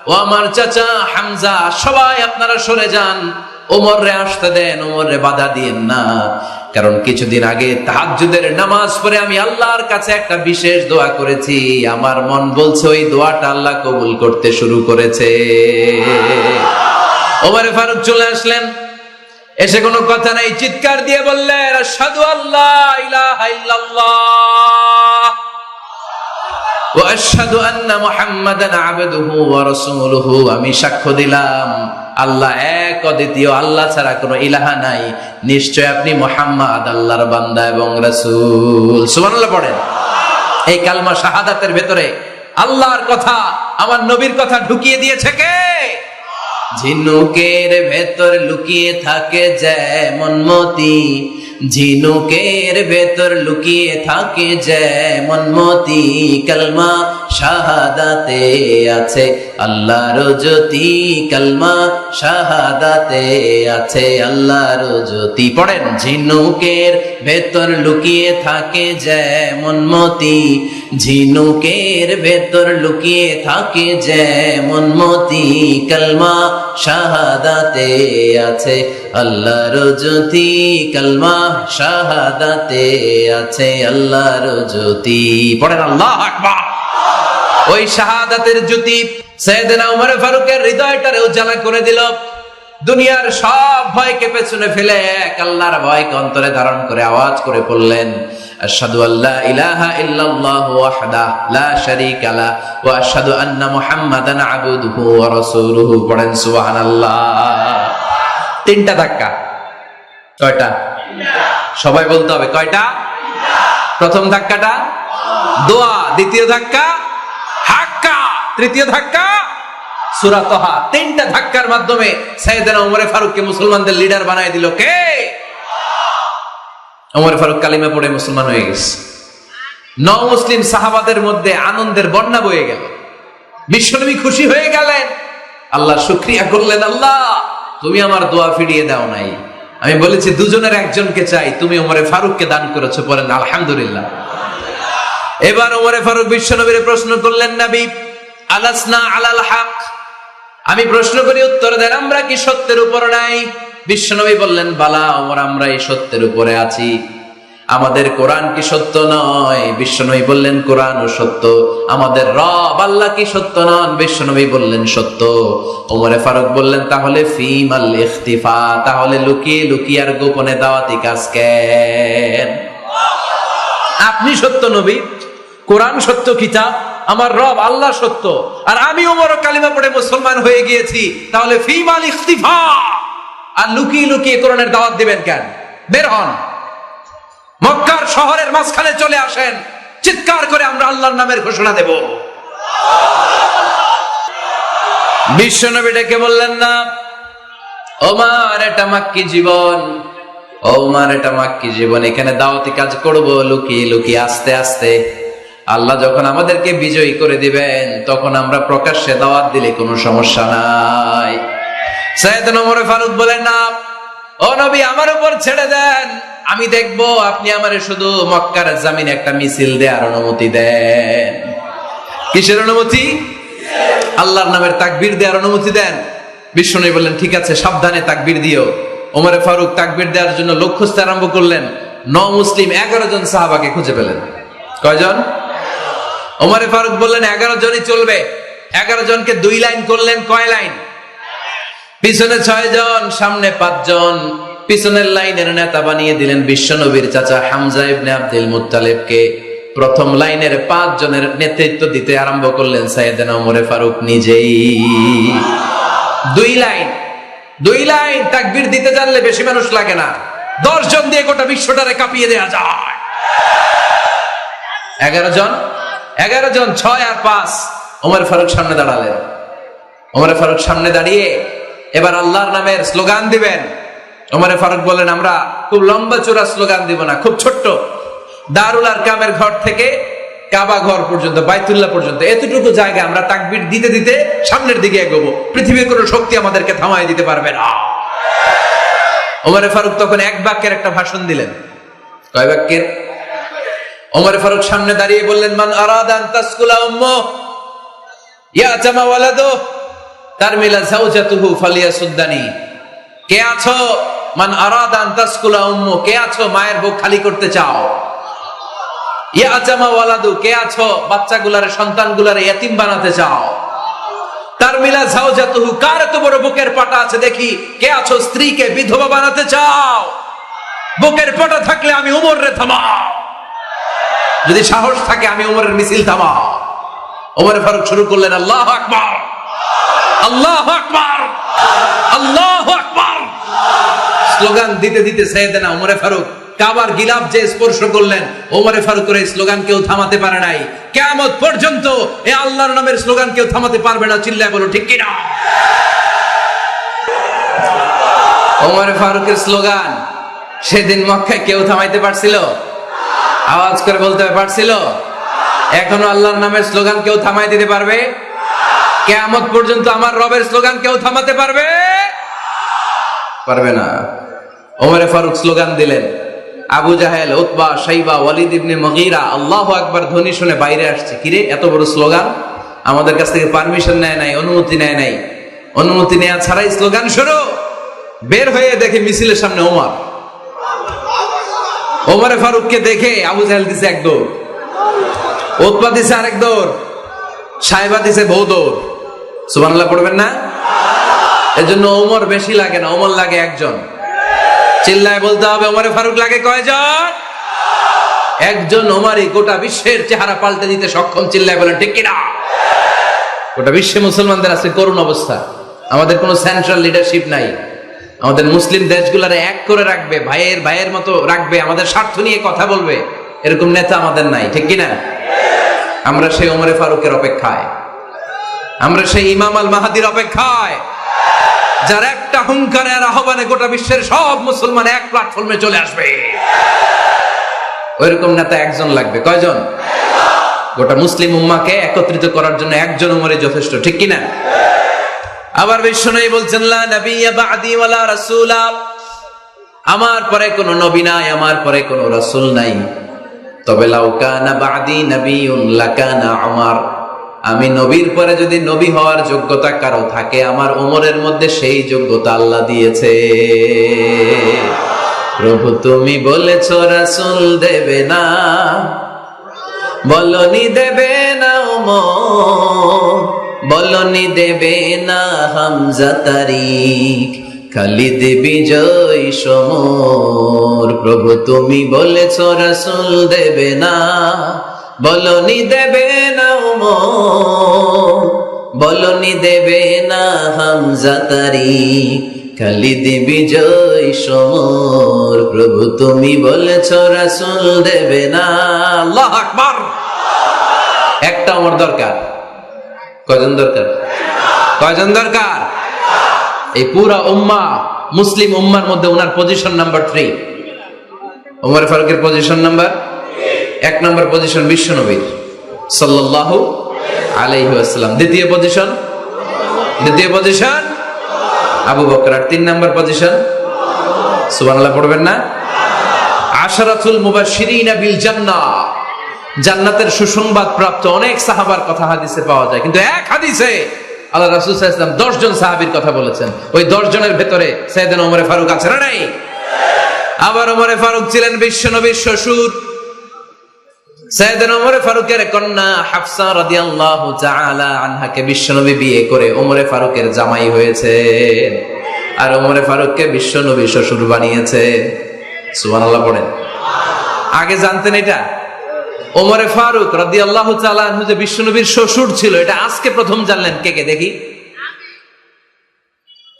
ও আমার চাচা হামজা, সবাই আপনারা সরে যান, ওমরে আসতে দেন, ওমরে বাধা দিয়েন না। কারণ কিছুদিন আগে তাহাজ্জুদের নামাজ পড়ে আমি আল্লাহর কাছে একটা বিশেষ দোয়া করেছি, আমার মন বলছে ওই দোয়াটা আল্লাহ কবুল করতে শুরু করেছে। ওমরে ফারুক চলে আসলেন, এসে কোনো কথা নাই, চিৎকার দিয়ে বললেন, আশহাদু আল্লা ইলাহা ইল্লাল্লাহ ওয়া আশহাদু আন্না মুহাম্মাদান আবদুহু ওয়া রাসূলুহু, আমি সাক্ষ্য দিলাম আল্লাহ এক, অদ্বিতীয়, আল্লাহ ছাড়া কোনো ইলাহা নাই, নিশ্চয় আপনি মুহাম্মদ আল্লাহর বান্দা এবং রাসূল। সুবহানাল্লাহ পড়েন। এই কালমা শাহাদাতের ভেতরে আল্লাহর কথা, আমার নবীর কথা ঢুকিয়ে দিয়েছে কে? ঝিনুকের ভেতর লুকিয়ে থাকে যেমন মতি, ঝিনুকের ভেতর লুকিয়ে থাকে যেমন মতি, কালমা শাহাদাতে আছে আল্লাহর জ্যোতি, কালমা শাহাদাতে আছে আল্লাহর জ্যোতি। পড়েন, ঝিনুকের ভেতর লুকিয়ে থাকে যেমন মতি, ঝিনুকের ভেতর লুকিয়ে থাকে যেমন মতি, কালমা শাহাদাতে আছে আল্লাহর জ্যোতি, কালমা শাহাদাতে আছে আল্লাহর জ্যোতি। পড়েন আল্লাহু আকবার। ওই শাহাদাতের জ্যোতি সাইয়েদনা ওমর ফারুকের হৃদয়টারে উজালা করে দিল। দুনিয়ার সব ভয়কে পেছনে ফেলে এক আল্লাহর ভয়কে অন্তরে ধারণ করে আওয়াজ করে বললেন, আশহাদু আল্লা ইলাহা ইল্লাল্লাহু ওয়াহদাহু লা শারীকা লাহু ওয়া আশহাদু আন্না মুহাম্মাদান আবদুহু ওয়া রাসূলুহু। পড়েন সুবহানাল্লাহ। তিনটা ধাক্কা। কয়টা? সবাই বলতে হবে কয়টা? প্রথম ধাক্কাটা দোয়া, দ্বিতীয় ধাক্কা হাক্কা, তৃতীয় ধাক্কা সূরা তাহা। তিনটা ধাক্কার মাধ্যমে সাইয়েদনা ওমর ফারুককে মুসলমানদের লিডার বানায় দিল কে? ওমর ফারুক কালিমা পড়ে মুসলমান হয়ে গেছে। মুসলিম সাহাবাদের মধ্যে আনন্দের বন্যা বয়ে গেল। বিশ্বনবী খুশি হয়ে গেলেন, আল্লাহর শুকরিয়া করলেন, আল্লাহ তুমি আমার দোয়া ফিরিয়ে দাও নাই, আমি বলেছি দুজনের একজনকে চাই, তুমি ওমরে ফারুককে দান করেছো। বলেন আলহামদুলিল্লাহ। এবার ওমরে ফারুক বিশ্বনবীর প্রশ্ন করলেন, নবী আলাসনা আলাল হক, আমি প্রশ্ন করি উত্তর দেন, আমরা কি সত্যের উপর নাই? বিশ্বনবী বললেন, বালা ওমর, আমরা এই সত্যের উপরে আছি। আমাদের কোরআন কি সত্য নয়? বিশ্বনবী বললেন, কোরআনও সত্য। আমাদের রব আল্লাহ কি সত্য নন? বিশ্বনবী বললেন, সত্য। ওমরে ফারুক বললেন, তাহলে ফিমাল ইখতিফা, তাহলে লুকিয়ে লুকিয়ে আর গোপনে দাওয়াতি কাজ কেন? আপনি সত্য নবী, কোরআন সত্য কিতাব, আমার রব আল্লাহ সত্য, আর আমি ওমর কালিমা পড়ে মুসলমান হয়ে গিয়েছি, তাহলে ফিমাল ইখতিফা, আর লুকিয়ে লুকিয়ে কোরআনের দাওয়াত দিবেন কেন? বের হন, মক্কার শহরের মাঝখানে চলে আসেন, চিৎকার করে আমরা আল্লাহর নামের ঘোষণা দেব। বিশ্বনবী ডেকে বললেন, না ওমর, এটা মাক্কি জীবন, ওমর এটা মাক্কি জীবন, এখানে দাওয়াতি কাজ করব লুকিয়ে লুকিয়ে, আস্তে আস্তে। আল্লাহ যখন আমাদেরকে বিজয়ী করে দিবেন, তখন আমরা প্রকাশ্যে দাওয়াত দিলে কোনো সমস্যা নাই। সাইয়েদনা ওমর ফারুক বলেন, না ও নবী, আমার উপর ছেড়ে দেন, আমি দেখবো আপনি আমারে শুধু মক্কার জামিনে একটা মিছিল দেওয়ার অনুমতি দেন। কিসের অনুমতি? আল্লাহর নামের তাকবীর দেওয়ার অনুমতি দেন। বিশ্বনবী বললেন, ঠিক আছে, সাবধানে তাকবীর দিও। ওমর ফারুক তাকবীর দেওয়ার জন্য লোক খুঁজতে আরম্ভ করলেন। মুসলিম 11 জন সাহাবাকে খুঁজে পেলেন। কয়জন? ওমর ফারুক বললেন 11 জনই চলবে। 11 জনকে 2 লাইন করলেন। কয় লাইন? পিছনে 6 জন, সামনে 5 জন। পিছনের লাইনের নেতা বানিয়ে দিলেন বিশ্বনবীর চাচা হামজা ইবনে আব্দুল মুত্তালিবকে। প্রথম লাইনের 5 জনের নেতৃত্ব দিতে আরম্ভ করলেন সাইয়েদনা ওমর ফারুক নিজেই। 2 লাইন তাকবীর দিতে জানলে বেশি মানুষ লাগে না, 10 জন দিয়ে গোটা বিশ্বটারে কাঁপিয়ে দেয়া যায়। 11 জন, 6 আর 5। ওমর ফারুক সামনে দাঁড়ালেন। ওমর ফারুক সামনে দাঁড়িয়ে এবার আল্লাহর নামের স্লোগান দিবেন। ওমর ফারুক বলেন, আমরা খুব লম্বা চূড়া স্লোগান দিব না, খুব ছোট্ট, দারুল আরকামের ঘর থেকে কাবা ঘর পর্যন্ত, বাইতুল্লাহ পর্যন্ত, এতটুকু জায়গা আমরা তাকবীর দিতে দিতে সামনের দিকে এগোবো, পৃথিবীর কোনো শক্তি আমাদেরকে থামায় দিতে পারবে না। ওমর ফারুক তখন 1 বাক্যের একটা ভাষণ দিলেন। কয় বাক্যের? ওমর ফারুক সামনে দাঁড়িয়ে বললেন, মান আরাদা আন তাসকুলা উম্মু ইয়াতামা ওয়ালাদু তারমিলা যাওজাতুহু ফালিয়াসুদ্দানি। কে আছো? মান আরাদা আন তাসকুলা উম্মু, কে আছো মায়ের বুক খালি করতে চাও? ইয়াতামা ওয়ালাদু, কে আছো বাচ্চাগুলারে, সন্তানগুলারে ইতিম বানাতে চাও? তারমিলা যাওজাতুহু, কার এত বড় বুকের পাটা আছে দেখি, কে আছো স্ত্রীকে বিধবা বানাতে চাও? বুকের পাটা থাকলে আমি ওমর রে থামাও, যদি সাহস থাকে আমি ওমরের মিছিল থামাও। ওমর ফারুক শুরু করলেন আল্লাহু আকবার, আল্লাহু আকবার, আল্লাহু আকবার। স্লোগান দিতে দিতে সাইয়েদনা ওমর ফারুক কাবার গিলাফ যে স্পর্শ করলেন, ওমর ফারুকের এই স্লোগান কেউ থামাতে পারে নাই। কিয়ামত পর্যন্ত এই আল্লাহর নামের স্লোগান কেউ থামাতে পারবে না। চিল্লায় বলো ঠিক কিনা? ওমর ফারুকের স্লোগান সেদিন মক্কায় কেউ থামাইতে পারছিল? আওয়াজ করে বলতে পারছিল? এখনো আল্লাহর নামের স্লোগান কেউ থামাই দিতে পারবে? কিয়ামত পর্যন্ত আমার রবের স্লোগান কেউ থামাতে পারবে? পারবে না। ওমর ফারুক স্লোগান দিলেন, আবু জাহেল, উতবা, শাইবা, ওয়ালিদ ইবনে মুগীরা আল্লাহু আকবার ধ্বনি শুনে বাইরে আসছে। কিরে এত বড় স্লোগান, আমাদের কাছ থেকে পারমিশন নেয় নাই, অনুমতি নেয় নাই। অনুমতি নেওয়া ছাড়াই স্লোগান শুরু। বের হয়ে দেখে মিছিলের সামনে ওমর। ওমর ফারুককে দেখে আবু জাহেল দিছে এক দৌড়, উতবা দিছে আরেক দৌড়, শাইবা দিছে বহু দৌড়। সুবহানাল্লাহ পড়বেন না? এজন্য ওমর বেশি লাগে না, ওমর লাগে একজন। চিল্লায় বলতে হবে ওমর ফারুক লাগে কয়জন? একজন। ওমরই গোটা বিশ্বের চেহারা পাল্টে দিতে সক্ষম। চিল্লায় বলেন ঠিক কিনা? গোটা বিশ্বে মুসলমানদের আছে করুণ অবস্থা। আমাদের কোনো সেন্ট্রাল লিডারশিপ নাই। আমাদের মুসলিম দেশগুলোরে এক করে রাখবে, ভাইয়ের ভাইয়ের মতো রাখবে, আমাদের স্বার্থ নিয়ে কথা বলবে, এরকম নেতা আমাদের নাই। ঠিক কিনা? আমরা সেই ওমর ফারুকের অপেক্ষায়, আমরা সেই ইমাম আল মাহাদির অপেক্ষায়, যার একটা হুঙ্কারের আহ্বানে গোটা বিশ্বের সব মুসলমান এক প্ল্যাটফর্মে চলে আসবে। ওইরকম নেতা একজন লাগবে। কয়জন? গোটা মুসলিম উম্মাহকে একত্রিত করার জন্য একজন ওমরই যথেষ্ট। ঠিক কিনা? আবার বিশ্বনবী বলছেন লা নাবিয়্যা বা'দি ওয়ালা রাসূলা, আমার পরে কোনো নবী নাই, আমার পরে কোনো রাসূল নাই। তবে লাউ কানা বা'দি নাবিয়্যুন লাকানা উমর, আমি নবীর পরে যদি নবী হওয়ার যোগ্যতা কারো থাকে, আমার ওমরের মধ্যে সেই যোগ্যতা আল্লাহ দিয়েছে। প্রভু তুমি বলেছো রাসূল দেবে না, বলনি দেবে না ওমর, বলনি দেবে না হামজা তারিক, খালিদ বিজয় সমর। প্রভু তুমি বলেছো রাসূল দেবে না, বলনি দেবে না ওমর, বলনি দেবে না হামজা তারিক, খালিদ বিজয় সমর। প্রভু তুমি বলেছো রাসূল দেবে না। আল্লাহু আকবার। একটা ওমর দরকার। কয়জন দরকার? কয়জন দরকার? এই পুরা উম্মাহ, মুসলিম উম্মার মধ্যে ওনার পজিশন নাম্বার 3। ওমর ফারুকের পজিশন নাম্বার 1 নম্বর পজিশন বিশ্বনবীর সাল্লাল্লাহু আলাইহি ওয়াসাল্লাম। দ্বিতীয় পজিশন আবু বকর। আর 3 নম্বর পজিশন সুবহানাল্লাহ পড়বেন না? আশরাতুল মুবাশশিরিনা বিল জান্নাহ, জান্নাতের সুসংবাদ প্রাপ্ত অনেক সাহাবার কথা হাদিসে পাওয়া যায়, কিন্তু এক হাদিসে আল্লাহ রাসূল সাল্লাল্লাহু আলাইহি ওয়াসাল্লাম 10 জন সাহাবীর কথা বলেছেন। ওই 10 জনের ভেতরে সাইয়েদনা ওমর ফারুক আছে না নাই? আবার ওমর ফারুক ছিলেন বিশ্বনবীর শ্বশুর। সাইয়েদনা ওমর ফারুকের কন্যা হাফসা রাদিয়াল্লাহু তাআলা আনহাকে বিশ্বনবী বিয়ে করে ওমর ফারুকের জামাই হয়েছে, আর ওমর ফারুককে বিশ্বনবী শ্বশুর বানিয়েছে। সুবহানাল্লাহ পড়েন। আগে জানতেন এটা? ওমর ফারুক রাদিয়াল্লাহু তাআলা আনহু যে বিশ্বনবীর শ্বশুর ছিল, এটা আজকে প্রথম জানলেন কে কে? দেখি,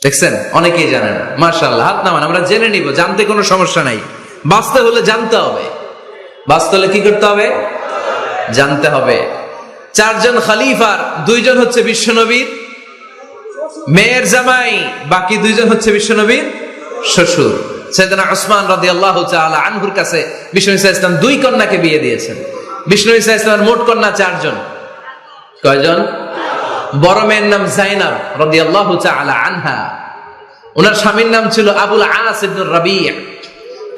দেখছেন? অনেকেই জানেন না। মাশাআল্লাহ, হাত নামান, আমরা জেনে নিব। জানতে কোনো সমস্যা নাই। বাঁচতে হলে জানতে হবে। বাঁচতে হলে কি করতে হবে? জানতে হবে। 4 জন খলিফার 2 জন হচ্ছে বিশ্বনবীর মেয়ের জামাই, বাকি 2 জন হচ্ছে বিশ্বনবীর শ্বশুর। সাইয়েদনা উসমান রাদিয়াল্লাহু তাআলা আনহুর কাছে বিশ্বনবী সাল্লাল্লাহু আলাইহি ওয়াসাল্লাম 2 কন্যাকে বিয়ে দিয়েছেন। বিশ্বনবী সাল্লাল্লাহু আলাইহি ওয়াসাল্লামের মোট কন্যা 4 জন। কয়জন? বড় মেয়ের নাম যায়েনব রাদিয়াল্লাহু তাআলা আনহা, ওনার স্বামীর নাম ছিল আবুল আস ইবনে রাবি'।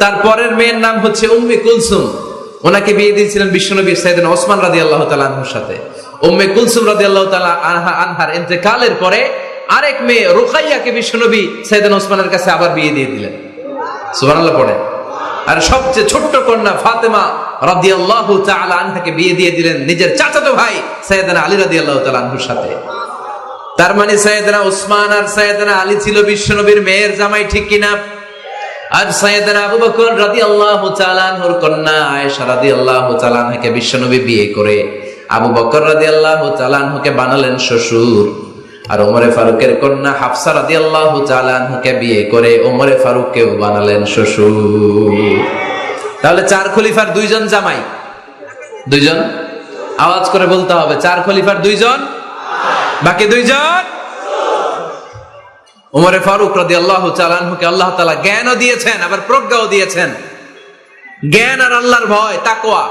তারপরের মেয়ের নাম হচ্ছে উম্মে কুলসুম, ওনাকে বিয়ে দিয়েছিলেন বিশ্বনবী সাইয়েদনা ওসমান রাদিয়াল্লাহু তাআলা আনহুর সাথে। উম্মে কুলসুম রাদিয়াল্লাহু তাআলা আনহার ইন্তেকালের পরে আরেক মেয়ে রুকাইয়াকে বিশ্বনবী সাইয়েদনা ওসমানের কাছে আবার বিয়ে দিয়ে দিলেন। সুবহানাল্লাহ পড়ে। আর সবচেয়ে ছোট্ট কন্যা ফাতেমা রাদিয়াল্লাহু তাআলা আনহাকে বিয়ে দিয়ে দিলেন নিজের চাচাতো ভাই সাইয়েদনা আলী রাদিয়াল্লাহু তাআলা আনহুর সাথে। তার মানে সাইয়েদনা ওসমান আর সাইয়েদনা আলী ছিল বিশ্বনবীর মেয়ের জামাই, ঠিক কিনা? আর সাইয়েদনা আবু বকর রাদিয়াল্লাহু তাআলা আনহুর কন্যা আয়েশা রাদিয়াল্লাহু তাআলা আনহাকে বিশ্বনবী বিয়ে করে আবু বকর রাদিয়াল্লাহু তাআলা আনহুকে বানালেন শ্বশুর, আর ওমরে ফারুকের কন্যা হাফসা রাদিয়াল্লাহু তাআলা আনহুকে বিয়ে করে ওমরে ফারুককেও বানালেন শ্বশুর। তাহলে 4 খলিফার 2 জন জামাই, 2 জন, আওয়াজ করে বলতে হবে, 4 খলিফার 2 জন, বাকি 2 জন। ওমরে ফারুক রাদিয়াল্লাহু তাআলা আনহুকে আল্লাহ তাআলা জ্ঞানও দিয়েছেন, আবার প্রজ্ঞাও দিয়েছেন। জ্ঞান আর আল্লাহর ভয়, তাকওয়া।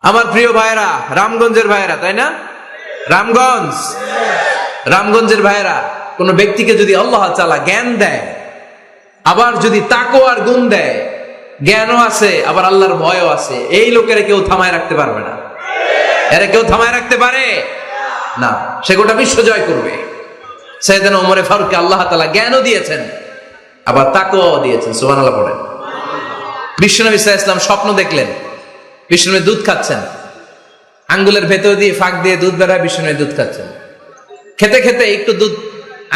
আমার প্রিয় ভাইরা, রামগঞ্জের ভাইরা, তাই না? রামগঞ্জের ভাইরা, কোন ব্যক্তিকে যদি আল্লাহ তাআলা জ্ঞান দেয়, আবার যদি তাকওয়ার গুণ দেয়, জ্ঞানও আছে আবার আল্লাহর ভয়ও আছে, এই লোকের কেউ থামায় রাখতে পারবে না। এরা কেউ থামায় রাখতে পারে না, সে গোটা বিশ্ব জয় করবে। সাইয়েদনা ওমরে ফারুককে আল্লাহ তাআলা জ্ঞানও দিয়েছেন, আবার তাকওয়াও দিয়েছেন। সুবহানাল্লাহ পড়েন। বিশ্বনবী সাল্লাল্লাহু আলাইহি ওয়াসাল্লাম স্বপ্ন দেখলেন, বিশ্বনবী দুধ খাচ্ছেন, আঙ্গুলের ভেতর দিয়ে ফাঁক দিয়ে দুধ বের হয়, বিশ্বনবী দুধ খাচ্ছেন। খেতে খেতে একটু দুধ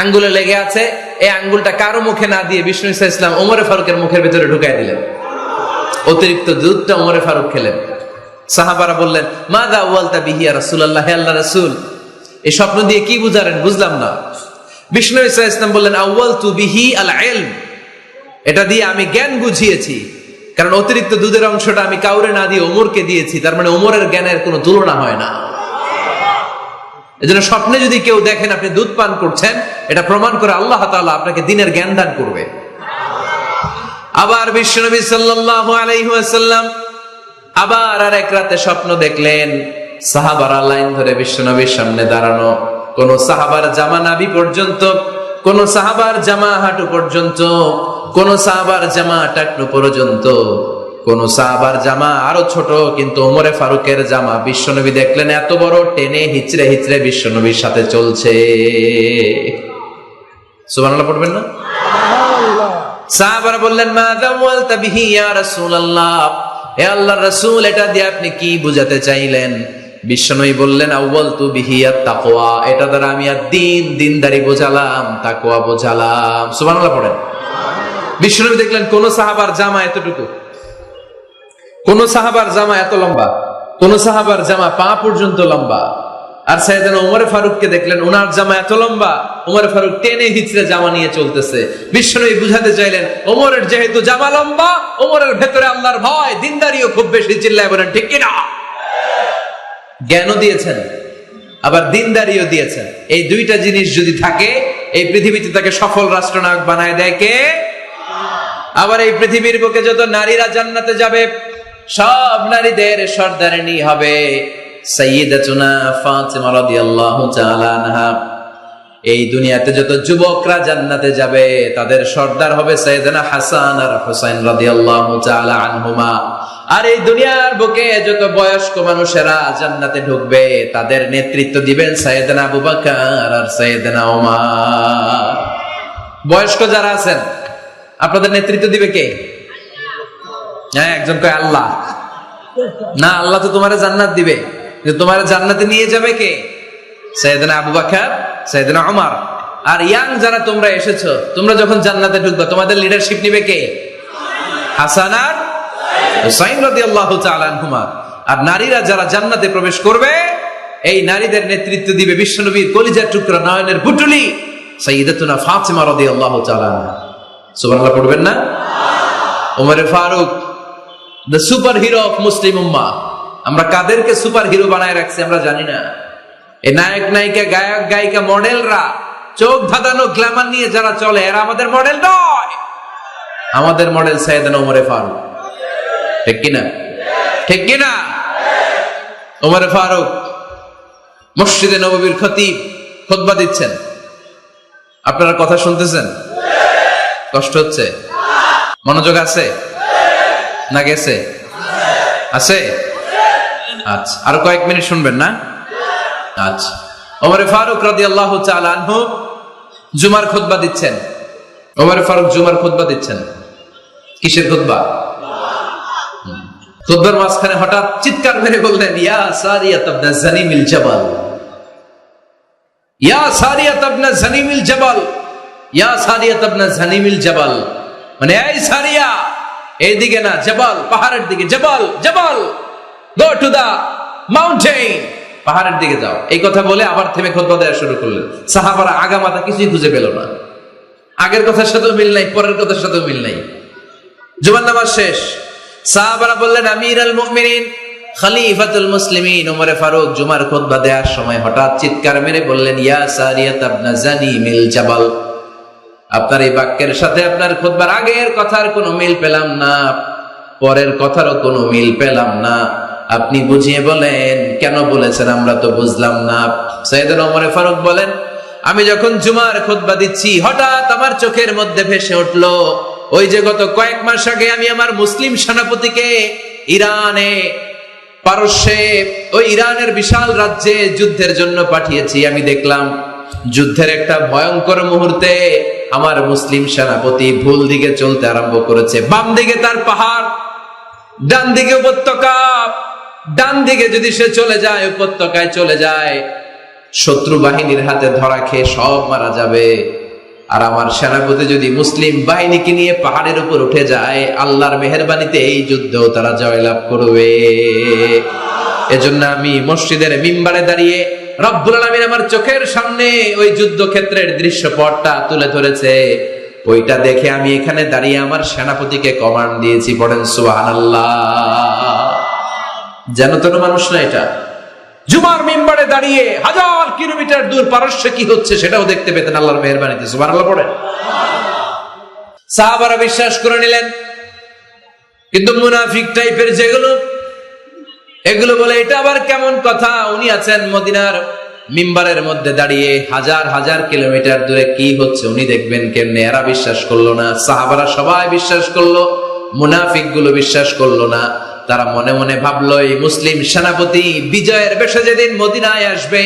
আঙ্গুলে লেগে আছে, এই আঙ্গুলটা কারো মুখে না দিয়ে বিশ্বনবী সাল্লাল্লাহু আলাইহি ওয়াসাল্লাম ওমরে ফারুকের মুখের ভেতরে ঢুকাই দিলেন। অতিরিক্ত দুধটা ওমরে ফারুক খেলেন। সাহাবারা বললেন, মাযা ওয়ালতা বিহি ইয়া রাসূলুল্লাহ, হে আল্লাহর রাসূল, এই স্বপ্ন দিয়ে কি বুঝালেন, বুঝলাম না। বিশ্বনবী সাল্লাল্লাহু আলাইহি ওয়াসাল্লাম বললেন, আউয়ালতু বিহি আল ইলম, এটা দিয়ে আমি জ্ঞান বুঝিয়েছি, কারণ অতিরিক্ত দুধের অংশটা আমি কাউরে না দিয়ে ওমরকে দিয়েছি, তার মানে ওমরের জ্ঞানের কোনো তুলনা হয় না। এজন্য স্বপ্নে যদি কেউ দেখেন আপনি দুধ পান করছেন, এটা প্রমাণ করে আল্লাহ তাআলা আপনাকে দ্বীনের জ্ঞান দান করবে। আবার বিশ্বনবী সাল্লাল্লাহু আলাইহি ওয়াসাল্লাম আবার আরেক রাতে স্বপ্ন দেখলেন, সাহাবারা লাইন ধরে বিশ্বনবীর সামনে দাঁড়ানো, কোন সাহাবার জামা নাভি পর্যন্ত, কোন সাহাবার জামা হাঁটু পর্যন্ত, কোন সাহাবার জামা টাকনু পর্যন্ত, কোন সাহাবার জামা আরো ছোট, কিন্তু ওমরে ফারুকের জামা বিশ্বনবী দেখলেন এত বড়, টেনে হিচড়ে হিচড়ে বিশ্বনবীর সাথে চলছে। সুবহানাল্লাহ পড়বেন না? সাহাবারা বললেন, মাযা ওয়ালতা বিহি ইয়া রাসূলুল্লাহ, হে আল্লাহর রাসূল, এটা দিয়ে আপনি কি বুঝাতে চাইলেন? বিশ্বনবী বললেন, আউয়ালতু বিহি আত তাকওয়া, এটা দ্বারা আমি দ্বীন, দ্বীনদারি বোঝালাম, তাকওয়া বোঝালাম। সুবহানাল্লাহ পড়েন। বিশ্বনবী দেখলেন কোন সাহাবার জামা এতটুকু, কোন সাহাবার জামা এত লম্বা, কোন সাহাবার জামা পা পর্যন্ত লম্বা, আর সাইয়েদনা ওমরে ফারুককে দেখলেন ওনার জামা এত লম্বা, ওমরে ফারুক টেনে হিচড়ে জামা নিয়ে চলতেছে। বিশ্বনবী বুঝাতে চাইলেন, ওমরের যেহেতু জামা লম্বা, ওমরের ভেতরে আল্লাহর ভয়, দ্বীনদারিও খুব বেশি। চিল্লায় বলেন ঠিক কিনা? জ্ঞানও দিয়েছেন, আবার দ্বীনদারিও দিয়েছেন। এই দুইটা জিনিস যদি থাকে, এই পৃথিবীতে তাকে সফল রাষ্ট্রনায়ক বানায় দেয় কে? আবার এই পৃথিবীর বুকে যত নারীরা জান্নাতে যাবে, সব নারীদের সর্দারিনী হবে সাইয়্যিদাতুনা ফাতিমা রাদিয়াল্লাহু তাআলা আনহা। এই দুনিয়াতে যত যুবকরা জান্নাতে যাবে, তাদের সর্দার হবে সাইয়েদনা হাসান আর হুসাইন রাদিয়াল্লাহু তাআলা আনহুমা। আর এই দুনিয়ার বুকে যত বয়স্ক মানুষেরা জান্নাতে ঢুকবে, তাদের নেতৃত্ব দিবেন সাইয়েদনা আবু বকর আর সাইয়েদনা ওমর। বয়স্ক যারা আছেন, আপনাদের নেতৃত্ব দিবে কে? হ্যাঁ, একজন কয় আল্লাহ। না, আল্লাহ তো তোমার জান্নাত দিবে, তোমার জান্নাতে নিয়ে যাবে কে? সাইয়েদনা আবু বকর, সাইয়েদনা ওমর। আর ইয়াং যারা তোমরা এসেছো, তোমরা যখন জান্নাতে ঢুকবে, তোমাদের লিডারশিপ নিবে কে? হাসান আর হুসাইন রাদিয়াল্লাহু তাআলা আনহুমা। আর নারীরা যারা জান্নাতে প্রবেশ করবে, এই নারীদের নেতৃত্ব দিবে বিশ্বনবীর কলিজার টুকরা, নয়নের পুটুলি সাইয়্যিদাতুনা ফাতিমা রাদিয়াল্লাহু তাআলা আনহা। সুবহানাল্লাহ পড়বেন না? Omar Farooq, the super hero of Muslim উম্মাহ। আমরা কাদেরকে সুপার হিরো বানায় রাখছি আমরা জানি না। এই নায়ক নায়িকা, গায়ক গায়িকা, মডেলরা, চোখ ধাঁধানো গ্ল্যামার নিয়ে যারা চলে, এরা আমাদের মডেল নয়। আমাদের মডেল সাইয়েদনা ওমর ফারুক। ঠিক কিনা? ঠিক কিনা? ওমর ফারুক মসজিদে নববীর খতিব, খুতবা দিচ্ছেন। আপনারা কথা শুনতেছেন? কষ্ট হচ্ছে? মনোযোগ আছে না গেছে? আছে? আচ্ছা, আরো কয়েক মিনিট শুনবেন না? আচ্ছা। ওমর ফারুক রাদিয়াল্লাহু তাআলা আনহু জুমার খুতবা দিচ্ছেন। ওমর ফারুক জুমার খুতবা দিচ্ছেন। কিসের খুতবা? খুতবার মাঝখানে হঠাৎ চিৎকার মেরে বললেন, ইয়া সারিয়াত ইবনে জানিমিল জাবাল, ইয়া সারিয়াত ইবনে জানিমিল জাবাল, ইয়া সারিয়াত ইবনে জানিমিল জাবাল। মানে এই সারিয়া, এইদিকে না, জাবাল, পাহাড়ের দিকে, জাবাল, জাবাল, গো টু দা মাউন্টেন, পাহাড়ের দিকে যাও। এই কথা বলে আবার থেমে খুতবা দেওয়া শুরু করলেন। সাহাবারা আগামাথা কিছুই খুঁজে পেল না। আগের কথার সাথেও মিল নাই, পরের কথার সাথেও মিল নাই। জুমার নামাজ শেষ। সাহাবারা বললেন, আমিরুল মুমিনিন, খলিফাতুল মুসলিমিন ওমর ফারুক জুমার খুতবা দেওয়ার সময় হঠাৎ চিৎকার মেরে বললেন, ইয়া সারিয়াত ইবনে জানিমিল জাবাল। আপনার এই বাক্যের সাথে আপনার খুতবার আগের কথার কোনো মিল পেলাম না, পরের কথারও কোনো মিল পেলাম না। আপনি বুঝিয়ে বলেন, কেন বলেছেন আমরা তো বুঝলাম না। সাইয়েদনা ওমর ফারুক বলেন, আমি যখন জুমার খুতবা দিচ্ছি হঠাৎ আমার চোখের মধ্যে ভেসে উঠলো ওই যে গত কয়েক মাস আগে আমি আমার মুসলিম সেনাপতিকে ইরানে, পারস্যে, ওই ইরানের বিশাল রাজ্যে যুদ্ধের জন্য পাঠিয়েছি। আমি দেখলাম যুদ্ধের একটা ভয়ঙ্কর মুহূর্তে আমার মুসলিম সেনাপতি ভুল দিকে চলতে আরম্ভ করেছে। বাম দিকে তার পাহাড়, ডান দিকে উপত্যকা। ডান দিকে যদি সে চলে যায়, উপত্যকায় চলে যায়, শত্রু বাহিনীর হাতে ধরা খেয়ে সব মারা যাবে। আর আমার সেনাপতি যদি মুসলিম বাহিনীকে নিয়ে পাহাড়ের উপর উঠে যায়, আল্লাহর মেহেরবানিতে এই যুদ্ধেও তারা জয়লাভ করবে। এজন্য আমি মসজিদের মিম্বারে দাঁড়িয়ে রব্বুল আলামিন আমার চোখের সামনে ওই যুদ্ধক্ষেত্রের দৃশ্যপটটা তুলে ধরেছে, ওইটা দেখে আমি এখানে দাঁড়িয়ে আমার সেনাপতিকে কমান্ড দিয়েছি। পড়েন সুবহানাল্লাহ। যেন তেন মানুষ না এটা। জুমার মিম্বারে দাঁড়িয়ে হাজার কিলোমিটার দূর পারস্যে কি হচ্ছে সেটাও দেখতে পেতেন আল্লাহর মেহেরবানিতে। সুবহানাল্লাহ পড়েন। সাহাবারা বিশ্বাস করে নিলেন, কিন্তু মুনাফিক টাইপের যেগুলো, এগুলো বলে এটা আবার কেমন কথা, উনি আছেন মদিনার মিম্বারের মধ্যে দাঁড়িয়ে, হাজার হাজার কিলোমিটার দূরে কি হচ্ছে উনি দেখবেন কেমনে। এরা বিশ্বাস করলো না, সাহাবারা সবাই বিশ্বাস করলো, মুনাফিক গুলো বিশ্বাস করলো না। তারা মনে মনে ভাবলো, এই মুসলিম সেনাপতি বিজয়ের বেশে যেদিন মদিনায় আসবে,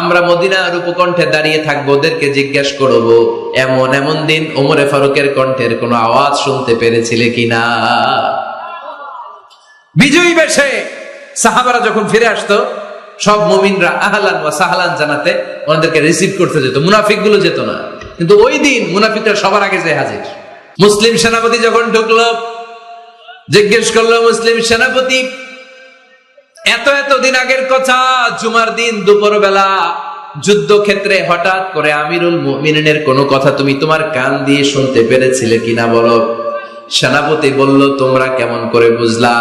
আমরা মদিনার উপকণ্ঠে দাঁড়িয়ে থাকবো, ওদেরকে জিজ্ঞাসা করবো এমন এমন দিন ওমরে ফারুকের কণ্ঠের কোনো আওয়াজ শুনতে পেরেছিলে কিনা। বিজয়ী বেশে সাহাবারা যখন ফিরে আসতো, সব মুমিনরা আহলান ওয়া সাহলান জানাতে ওনাদেরকে রিসিভ করতে যেত, মুনাফিক গুলো যেত না। কিন্তু ওই দিন মুনাফিকরা সবার আগে যে হাজির। মুসলিম সেনাপতি যখন ঢুকলো, জিজ্ঞেস করলো, মুসলিম সেনাপতি, এত দিন আগের কথা, জুমার দিন দুপুর বেলা যুদ্ধক্ষেত্রে হঠাৎ করে আমিরুল মুমিনিনের কোনো কথা তুমি তোমার কান দিয়ে শুনতে পেরেছিলে কিনা বলো। সেনাপতি বলল, তোমরা কেমন করে বুঝলা,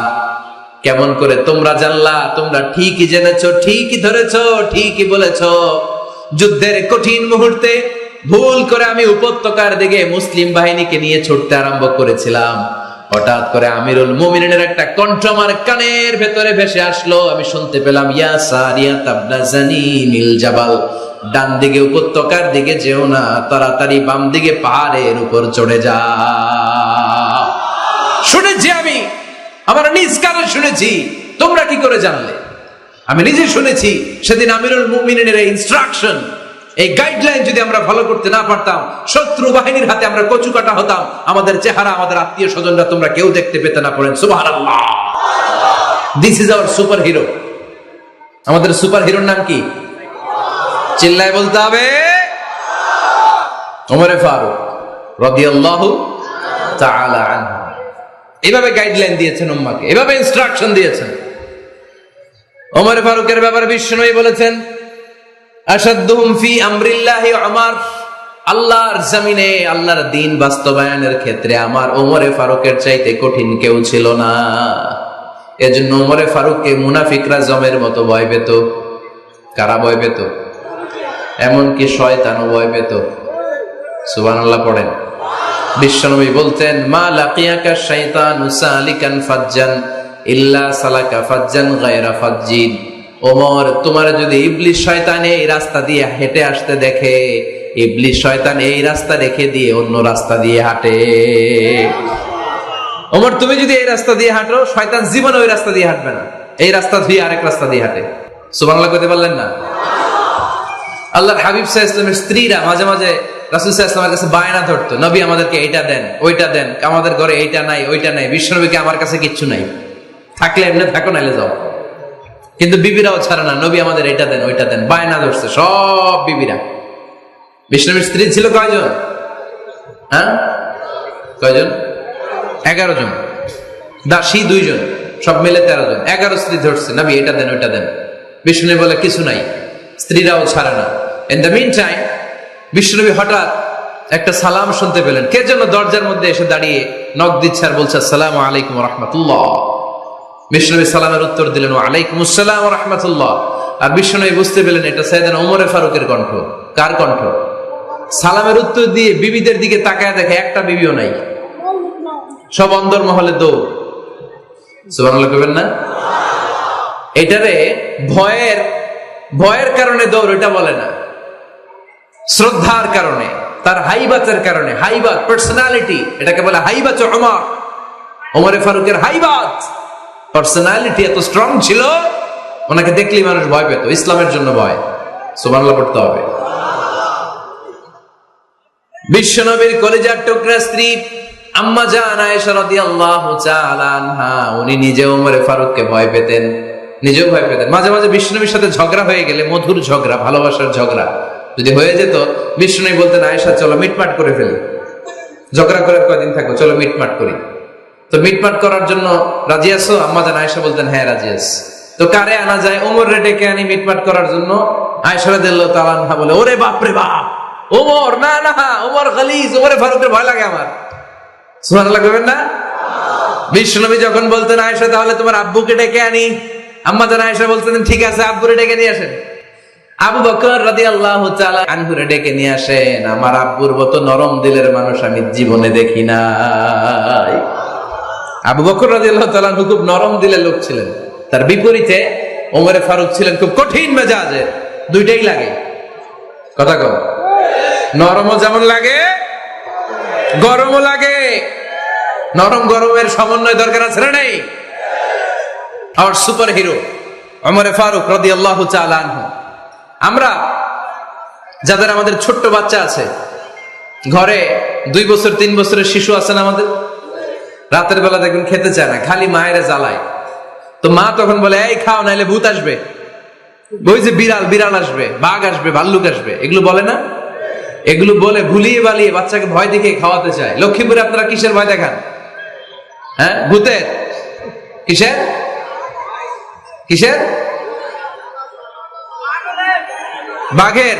কেমন করে তোমরা জানলা? তোমরা ঠিকই জেনেছো, ঠিকই ধরেছো, ঠিকই বলেছো। যুদ্ধের কঠিন মুহূর্তে ভুল করে আমি উপত্যকার দিকে মুসলিম বাহিনীকে নিয়ে ছুটতে আরম্ভ করেছিলাম। হঠাৎ করে আমিরুল মুমিনিনের একটা কণ্ঠ আমার কানের ভেতরে ভেসে আসলো। আমি শুনতে পেলাম, ইয়া সারিয়াত ইবনে জানিমিল জাবাল, ডান দিকে উপত্যকার দিকে যেও না, তাড়াতাড়ি বাম দিকে পাহাড়ের উপর চড়ে যাও। শুনেছি আমি, আমার নিজ কানে শুনেছি। তোমরা কি করে জানলে? আমি নিজে শুনেছি। সেদিন আমিরুল মুমিনিনের এই ইনস্ট্রাকশন, এই গাইডলাইন যদি আমরা ফলো করতে না পারতাম, শত্রু বাহিনীর হাতে আমরা কচু কাটা হতাম। আমাদের চেহারা, আমাদের আত্মীয় স্বজনরা তোমরা কেউ দেখতে পেতে না। পড়েন সুবহানাল্লাহ। This is our super hero. আমাদের সুপার হিরোর নাম কি? চিল্লায় বলতে হবে, ওমর ফারুক রাদিয়াল্লাহু তাআলা আনহু। এইভাবে গাইডলাইন দিয়েছেন উম্মাহকে, এভাবে ইনস্ট্রাকশন দিয়েছেন। ওমর ফারুকের ব্যাপারে বিশ্বনবী বলেছেন, আশাদ্দুহুম ফি আমরিল্লাহি উমর, আল্লাহর জমিনে আল্লাহর দ্বীন বাস্তবায়নের ক্ষেত্রে আমার ওমরে ফারুকের চাইতে কঠিন কেউ ছিল না। এজন্য ওমরে ফারুককে মুনাফিকরা জমের মতো ভয় পেত। কারা ভয় পেত? এমনকি শয়তানও ভয় পেত। সুবহানাল্লাহ পড়েন। বিশ্বনবী বলতেন, মা লাকিয়াকা শাইতানু সালিকান ফাজ্জান ইল্লা সালাকা ফাজ্জান গায়রা ফাজ্জিন। ওমর, তোমার যদি ইবলিস শয়তান এই রাস্তা দিয়ে হেঁটে আসতে দেখে, ইবলিস শয়তান এই রাস্তা রেখে দিয়ে অন্য রাস্তা দিয়ে হাঁটে। ওমর, তুমি যদি এই রাস্তা দিয়ে হাঁটো, শয়তান জীবনে ওই রাস্তা দিয়ে হাঁটবে না, এই রাস্তা ধুয়ে আরেক রাস্তা দিয়ে হাঁটে। সুবহানাল্লাহ কইতে পারলেন না? আল্লাহর হাবিব সাল্লাল্লাহু আলাইহি ওয়াসাল্লামের স্ত্রীরা মাঝে মাঝে রাসূল সাল্লাল্লাহু আলাইহি ওয়াসাল্লামের কাছে বায়না ধরতো, নবী আমাদেরকে এইটা দেন, ওইটা দেন, আমাদের ঘরে এইটা নাই, ওইটা নাই। বিশ্বনবীকে, আমার কাছে কিচ্ছু নাই, থাকলে এমনি থাকো, নাইলে যাও। কিন্তু বিবিরাও ছাড়ে না, নবী আমাদের এটা দেন, ওইটা দেন, বায়না ধরছে সব বিবিরা। বিশ্বনবীর স্ত্রী ছিল কয়জন? হ্যাঁ, কয়জন? 11 জন। দাসী 2 জন। সব মিলে 13 জন, 11 স্ত্রী ধরছে, নবী এটা দেন ওইটা দেন। বিষ্ণু বলে কিছু নাই, স্ত্রীরাও ছাড়ে না। ইন দ্য মিন টাইম বিষ্ণুনবী হঠাৎ একটা সালাম শুনতে পেলেন। কে যেন দরজার মধ্যে এসে দাঁড়িয়ে নক দিচ্ছে আর বলছে আসসালামু আলাইকুম ওয়া রাহমাতুল্লাহ। বিষ্ণুনবী সালামের উত্তর দিলেন ওয়া আলাইকুম আসসালাম ওয়া রাহমাতুল্লাহ। আর বিষ্ণুনবী বুঝতে পেলেন এটা সাইয়েদনা ওমর ফারুকের কণ্ঠ। কার কণ্ঠ? সালামের উত্তর দিয়ে বিবিদের দিকে তাকায় দেখে একটা বিবিও নাই, সব অন্দরমহলে দৌড়। সুবহানাল্লাহ কইবেন না? এটারে ভয়ের কারণে দৌড় এটা বলে না, শ্রদ্ধার কারণে, তার হাইবাতের কারণে। হাইবাত পার্সোনালিটি, এটাকে বলে হাইবাত ওমর। ওমরে ফারুকের হাইবাত পার্সোনালিটি এত স্ট্রং ছিল, ওনাকে দেখলেই মানুষ ভয় পেত। ইসলামের জন্য ভয়। সুবহানাল্লাহ পড়তে হবে। বিশ্বনবীর কলিজার টুকরা স্ত্রী আম্মা জান আয়েশা রাদিয়াল্লাহু তাআলা আনহা, উনি নিজে ওমরে ফারুককে ভয় পেতেন, নিজেও ভয় পেতেন। মাঝে মাঝে বিশ্বনবীর সাথে ঝগড়া হয়ে গেলে, মধুর ঝগড়া, ভালোবাসার ঝগড়া যদি হয়ে যেত, বিশ্বনবী বলতেন আয়েশা চলো মিটমাট করে ফেলি, ঝগড়া করে কয়দিন থাকো, চলো মিটমাট করি। তো মিটমাট করার জন্য রাজি আছো? আম্মা জান আয়েশা বলতেন হ্যাঁ রাজি আছি। তো কারে আনা যায়? ওমর রে ডেকে আনি মিটমাট করার জন্য। আয়েশা রাদিয়াল্লাহু তাআলা আনহা বলে ওরে বাপ রে বাপ, ওমর না না, ওমর গালিজ, ওমরে ফারুকের ভয় লাগে আমার। সুবহানাল্লাহ কইবেন না? বিশ্বনবী যখন বলতেন আয়েশা তাহলে তোমার আব্বুকে ডেকে আনি, আম্মা জান আয়েশা বলতেন ঠিক আছে আব্বুরে ডেকে নিয়ে আসেন। আবু বকর রাদিয়াল্লাহু তাআলা আনহুরে ডেকে নিয়ে আসেন। আমার আব্বুর মতো নরম দিলের মানুষ আমি জীবনে দেখি নাই। আবু বকর রাদিয়াল্লাহু তাআলা আনহু খুব নরম দিলের লোক ছিলেন, তার বিপরীতে ওমরে ফারুক ছিলেন খুব কঠিন মেজাজের। দুইটাই লাগে, কথা কও। নরমও যেমন লাগে, গরমও লাগে। নরম গরমের সমন্বয় দরকার আছে না নেই? আমার সুপার হিরো ওমরে ফারুক রাদিয়াল্লাহু তাআলা আনহু। আমরা যাদের আমাদের ছোট্ট বাচ্চা আছে, ঘরে 2 বছর 3 বছরের শিশু আছে না আমাদের, রাতের বেলা দেখুন খেতে চায় না, খালি মায়েরা জ্বালায়। তো মা তখন বলে এই খাও নাইলে ভূত আসবে, ওই যে বিড়াল আসবে, বাঘ আসবে, ভাল্লুক আসবে, এগুলো বলে না? এগুলো বলে ভুলিয়ে বালিয়ে বাচ্চাকে ভয় দেখে খাওয়াতে চায়। লক্ষ্মীপুরে আপনারা কিসের ভয় দেখান? হ্যাঁ, ভূতের। কিসের কিসের? বাঘের,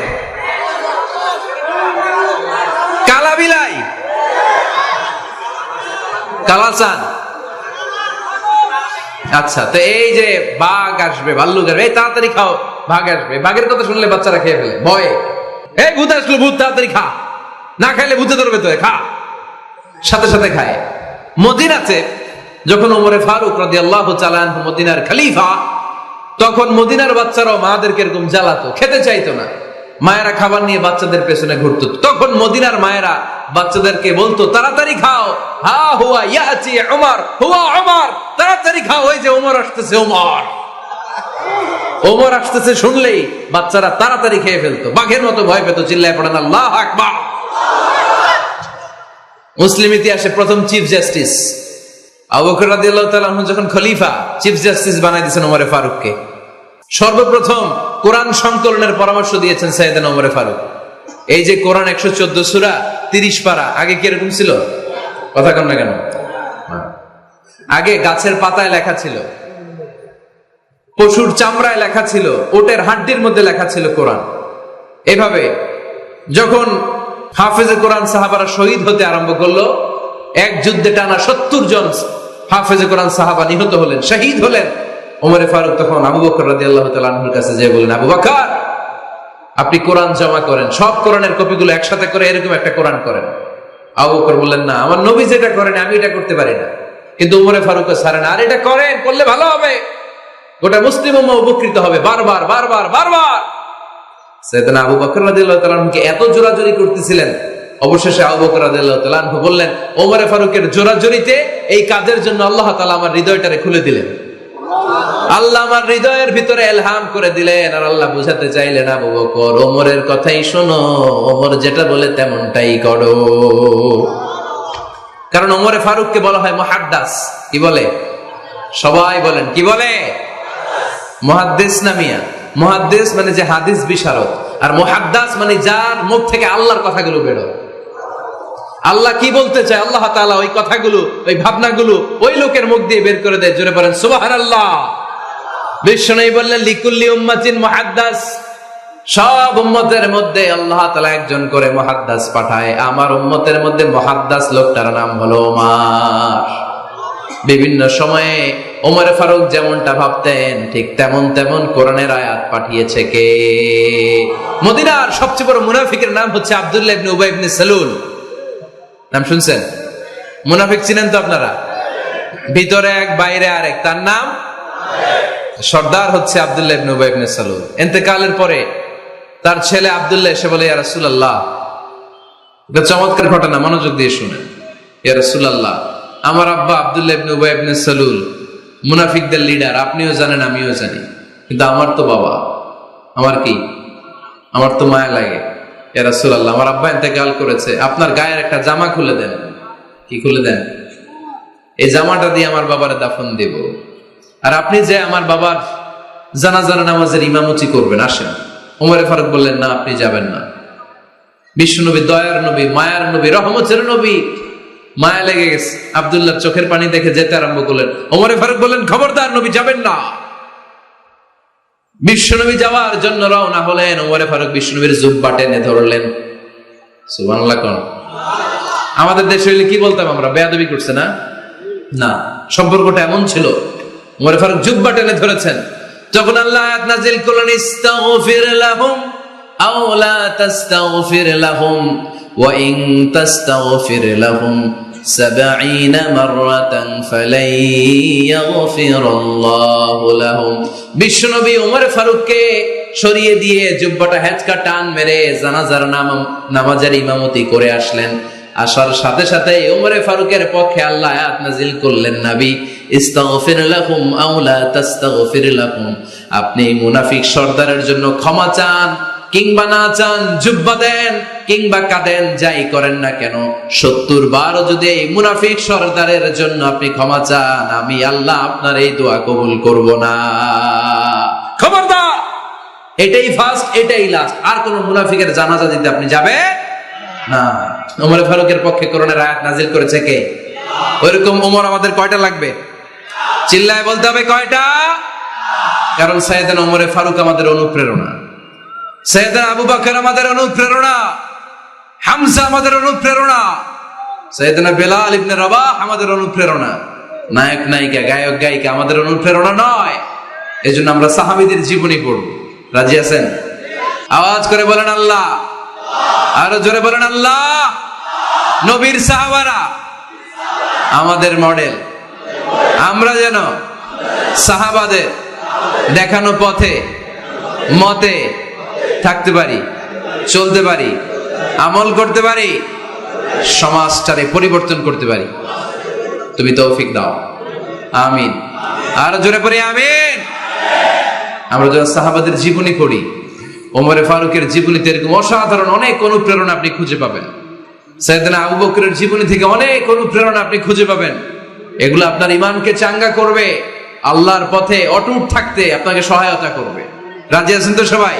কালা বিলাই, কালাচান। আচ্ছা, তো এই যে বাঘ আসবে, ভাল্লুক আসবে, এই তাড়াতাড়ি খাও, বাঘ আসবে। বাঘের কথা শুনলে বাচ্চারা খেয়ে ফেলে ভয়ে। এই ভূত আসলো, ভূত, তাড়াতাড়ি খা, না খাইলে ভূতে ধরবে তো, খা। সাথে সাথে খায়। মদিনাতে যখন ওমরে ফারুক রাদিয়াল্লাহু তাআলা আনহু মদিনার খলিফা, তখন মদিনার বাচ্চারাও মাদেরকে এরকম জ্বালাতো, খেতে চাইতো না। মায়েরা খাবার নিয়ে বাচ্চাদের পেছনে ঘুরতো। তখন মদিনার মায়েরা বাচ্চাদেরকে বলতো তাড়াতাড়ি খাও, হা হুয়া ইয়াতি উমর, হুয়া উমর, তাড়াতাড়ি খাও, ওই যে ওমর আসতেছে, ওমর আসতেছে শুনলেই বাচ্চারা তাড়াতাড়ি খেয়ে ফেলতো, বাঘের মতো ভয় পেত। চিল্লায় পড়েন আল্লাহু আকবার। মুসলিম ইতিহাসে প্রথম চিফ জাস্টিস আবু বকর রাদিয়াল্লাহু তাআলা আনহু যখন খলিফা, চিফ জাস্টিস বানাই দিয়েছেন ওমরে ফারুককে। সর্বপ্রথম কোরআন সংকলনের পরামর্শ দিয়েছেন সাইয়েদনা ওমরে ফারুক। এই যে কোরআন 114 সূরা 30 পারা, আগে কি এরকম ছিল? কথা কন না কেন? আগে গাছের পাতায় লেখা ছিল, পশুর চামড়ায় লেখা ছিল, ওটের হাড্ডির মধ্যে লেখা ছিল কোরআন। এভাবে যখন হাফেজে কোরআন সাহাবারা শহীদ হতে আরম্ভ করলো, এক যুদ্ধে টানা 70 জন হাফেজে কোরআন সাহাবা নিহত হলেন, শহীদ হলেন। ওমরে ফারুক তখন আবু বকর রাদিয়াল্লাহু তাআলা আনহুর কাছে যেয়ে বললেন, আবু বকর আপনি কোরআন জমা করেন, সব কোরআনের কপিগুলো একসাথে করে এরকম একটা কোরআন করেন। আবু বকর বললেন না, আমার নবী যেটা করেন আমি এটা করতে পারি না। কিন্তু ওমরে ফারুকও ছাড়েন, আর এটা করেন, করলে ভালো হবে, গোটা মুসলিম উম্মাহ উপকৃত হবে। বারবার বারবার বারবার সাইয়েদনা আবু বকর রাদিয়াল্লাহু তাআলা আনহুকে এত জোরাজুরি করতেছিলেন, অবশেষে আবু বকর রাদিয়াল্লাহু তাআলা আনহু বললেন, ওমরে ফারুকের জোরাজুরিতে এই কাজের জন্য আল্লাহ তাআলা আমার হৃদয়টারে খুলে দিলেন। আল্লাহ আমার হৃদয়ের ভিতরে ইলহাম করে দিলেন। আর আল্লাহ বুঝাতে চাইলেন, আবু বকর ওমরের কথাই শোনো, ওমর যেটা বলে তেমনটাই করো। কারণ ওমরে ফারুককে বলা হয় মুহাদ্দিস। কি বলে? সবাই বলেন কি বলে? মুহাদ্দিস না মিয়া? মুহাদ্দিস মানে যে হাদিস বিশারদ, আর মুহাদ্দিস মানে যার মুখ থেকে আল্লাহর কথাগুলো বেরোয়। আল্লাহ কি বলতে চায়, আল্লাহ তাআলা ওই কথাগুলো, ওই ভাবনাগুলো ওই লোকের মুখ দিয়ে বের করে দেয়। জোরে বলেন সুবহানাল্লাহ। বিশ্বনবী বললেন লিকুল্লি উম্মাতিন মুহাদ্দাস, সব উম্মতের মধ্যে আল্লাহ তাআলা একজন করে মুহাদ্দাস পাঠায়। আমার উম্মতের মধ্যে মুহাদ্দাস লোকটার নাম হলো ওমর। বিভিন্ন সময়ে ওমর ফারুক যেমনটা ভাবতেন ঠিক তেমন তেমন কোরআনের আয়াত পাঠিয়েছে কে? মদিনার সবচেয়ে বড় মুনাফিকের নাম হচ্ছে আব্দুল্লাহ ইবনে উবাই ইবনে সালুল। নাম শুনছেন? মুনাফিক চিনেন তো আপনারা? ভিতরে এক বাইরে আরেক, তার নাম সর্দার হচ্ছে আব্দুল্লাহ ইবনে উবাই ইবনে সালুল। ইন্তেকালের পরে তার ছেলে আব্দুল্লাহ এসে বলে, ইয়া রাসূলুল্লাহ, এটা চমৎকার ঘটনা, মনোযোগ দিয়ে শুনেন। ইয়া রাসূলুল্লাহ, আমার আব্বা আব্দুল্লাহ ইবনে উবাই ইবনে সালুল মুনাফিকদের লিডার, আপনিও জানেন আমিও জানি, কিন্তু আমার তো বাবা, আমার কি, আমার তো মায়া লাগে। ইয়া রাসূলুল্লাহ, আমার আব্বা ইন্তেকাল করেছে, আপনার গায়ের একটা জামা খুলে দেন। কি খুলে দেন? এই জামাটা দিয়ে আমার বাবারে দাফন দেব, আর আপনি যে আমার বাবার জানাজা নামাজের ইমামতি করবেন, আসেন। ওমর ফারুক বললেন, না, আপনি যাবেন না। বিশ্বনবী দয়ার নবী, মায়ার নবী, রহমতের নবী, মায়া লেগে গেছে, আব্দুল্লাহর চোখের পানি দেখে যেতে আরম্ভ করলেন। ওমর ফারুক বললেন, খবরদার, নবী যাবেন না। বিশ্বনবী যাওয়ার জন্য রওনা হলেন। ওমর ফারুক বিশ্বনবীর জুব্বা টেনে ধরলেন। সুবহানাল্লাহ কোন? আমাদের দেশে হইলে কি বলতাম আমরা? বেয়াদবি করছে না? না, সম্পর্কটা এমন ছিল। ওমর ফারুক জুব্বা টেনে ধরেছেন। যখন আল্লাহ আয়াত নাযিল করলেন, ইস্তাগফির লাহুম আও লা তাস্তাগফির লাহুম ওয়া ইন তাস্তাগফির লাহুম 70 মাররাতান ফালাই ইয়াগফিরাল্লাহু লাহুম। বিশ্বনবী ওমর ফারুককে সরিয়ে দিয়ে জুব্বাটা হেঁচকা টান মেরে জানাজার নামাজের ইমামতি করে আসলেন। আসার সাথে সাথে ওমর ফারুকের পক্ষে আল্লাহ আয়াত নাযিল করলেন, নবী, ইস্তাগফির লাহুম আও লা তাস্তাগফির লাহুম, আপনি মুনাফিক সর্দারের জন্য ক্ষমা চান কিংবা না চান, জুব্বা দেন কিংবা কাঁদেন, যাই করেন না কেন, 70 বার যদি এই মুনাফিক সর্দারের জন্য আপনি ক্ষমা চান, আমি আল্লাহ আপনার এই দোয়া কবুল করব না। খবরদার, এটাই ফার্স্ট, এটাই লাস্ট। আর কোন মুনাফিকের জানাজা দিতে আপনি যাবেন না। ওমর ফারুকের পক্ষে কোরআনের আয়াত নাযিল করেছে কে? ওইরকম ওমর আমাদের কয়টা লাগবে? চিল্লায় বলতে হবে কয়টা? কারণ সাইয়েদনা ওমর ফারুক আমাদের অনুপ্রেরণা, সাইয়েদনা আবু বকর আমাদের অনুপ্রেরণা, হামজা আমাদের অনুপ্রেরণা, সাইয়েদনা বেলাল ইবনে রাবাহ আমাদের অনুপ্রেরণা। নায়ক নায়িকা, গায়ক গায়িকা আমাদের অনুপ্রেরণা নয়। এজন্য আমরা সাহাবীদের জীবনী পড়ব। রাজি আছেন? আওয়াজ করে বলেন আল্লাহ, আরো জোরে বলেন আল্লাহ। নবীর সাহাবারা আমাদের মডেল। আমরা যেন সাহাবাদের দেখানো পথে মতে থাকতে পারি, চলতে পারি, আমল করতে পারি, সমাজটারে পরিবর্তন করতে পারি। তুমি তৌফিক দাও, আমিন। আরো জোরে পড়ি আমিন। আমরা যারা সাহাবাদের জীবনী পড়ি, ওমর ফারুকের জীবনীতে এরকম অসাধারণ অনেক অনুপ্রেরণা আপনি খুঁজে পাবেন। সাইয়েদনা আবু বকরের জীবনী থেকে অনেক অনুপ্রেরণা আপনি খুঁজে পাবেন। এগুলো আপনার ঈমানকে চাঙ্গা করবে, আল্লাহর পথে অটুট থাকতে আপনাকে সহায়তা করবে। রাজি আছেন তো সবাই?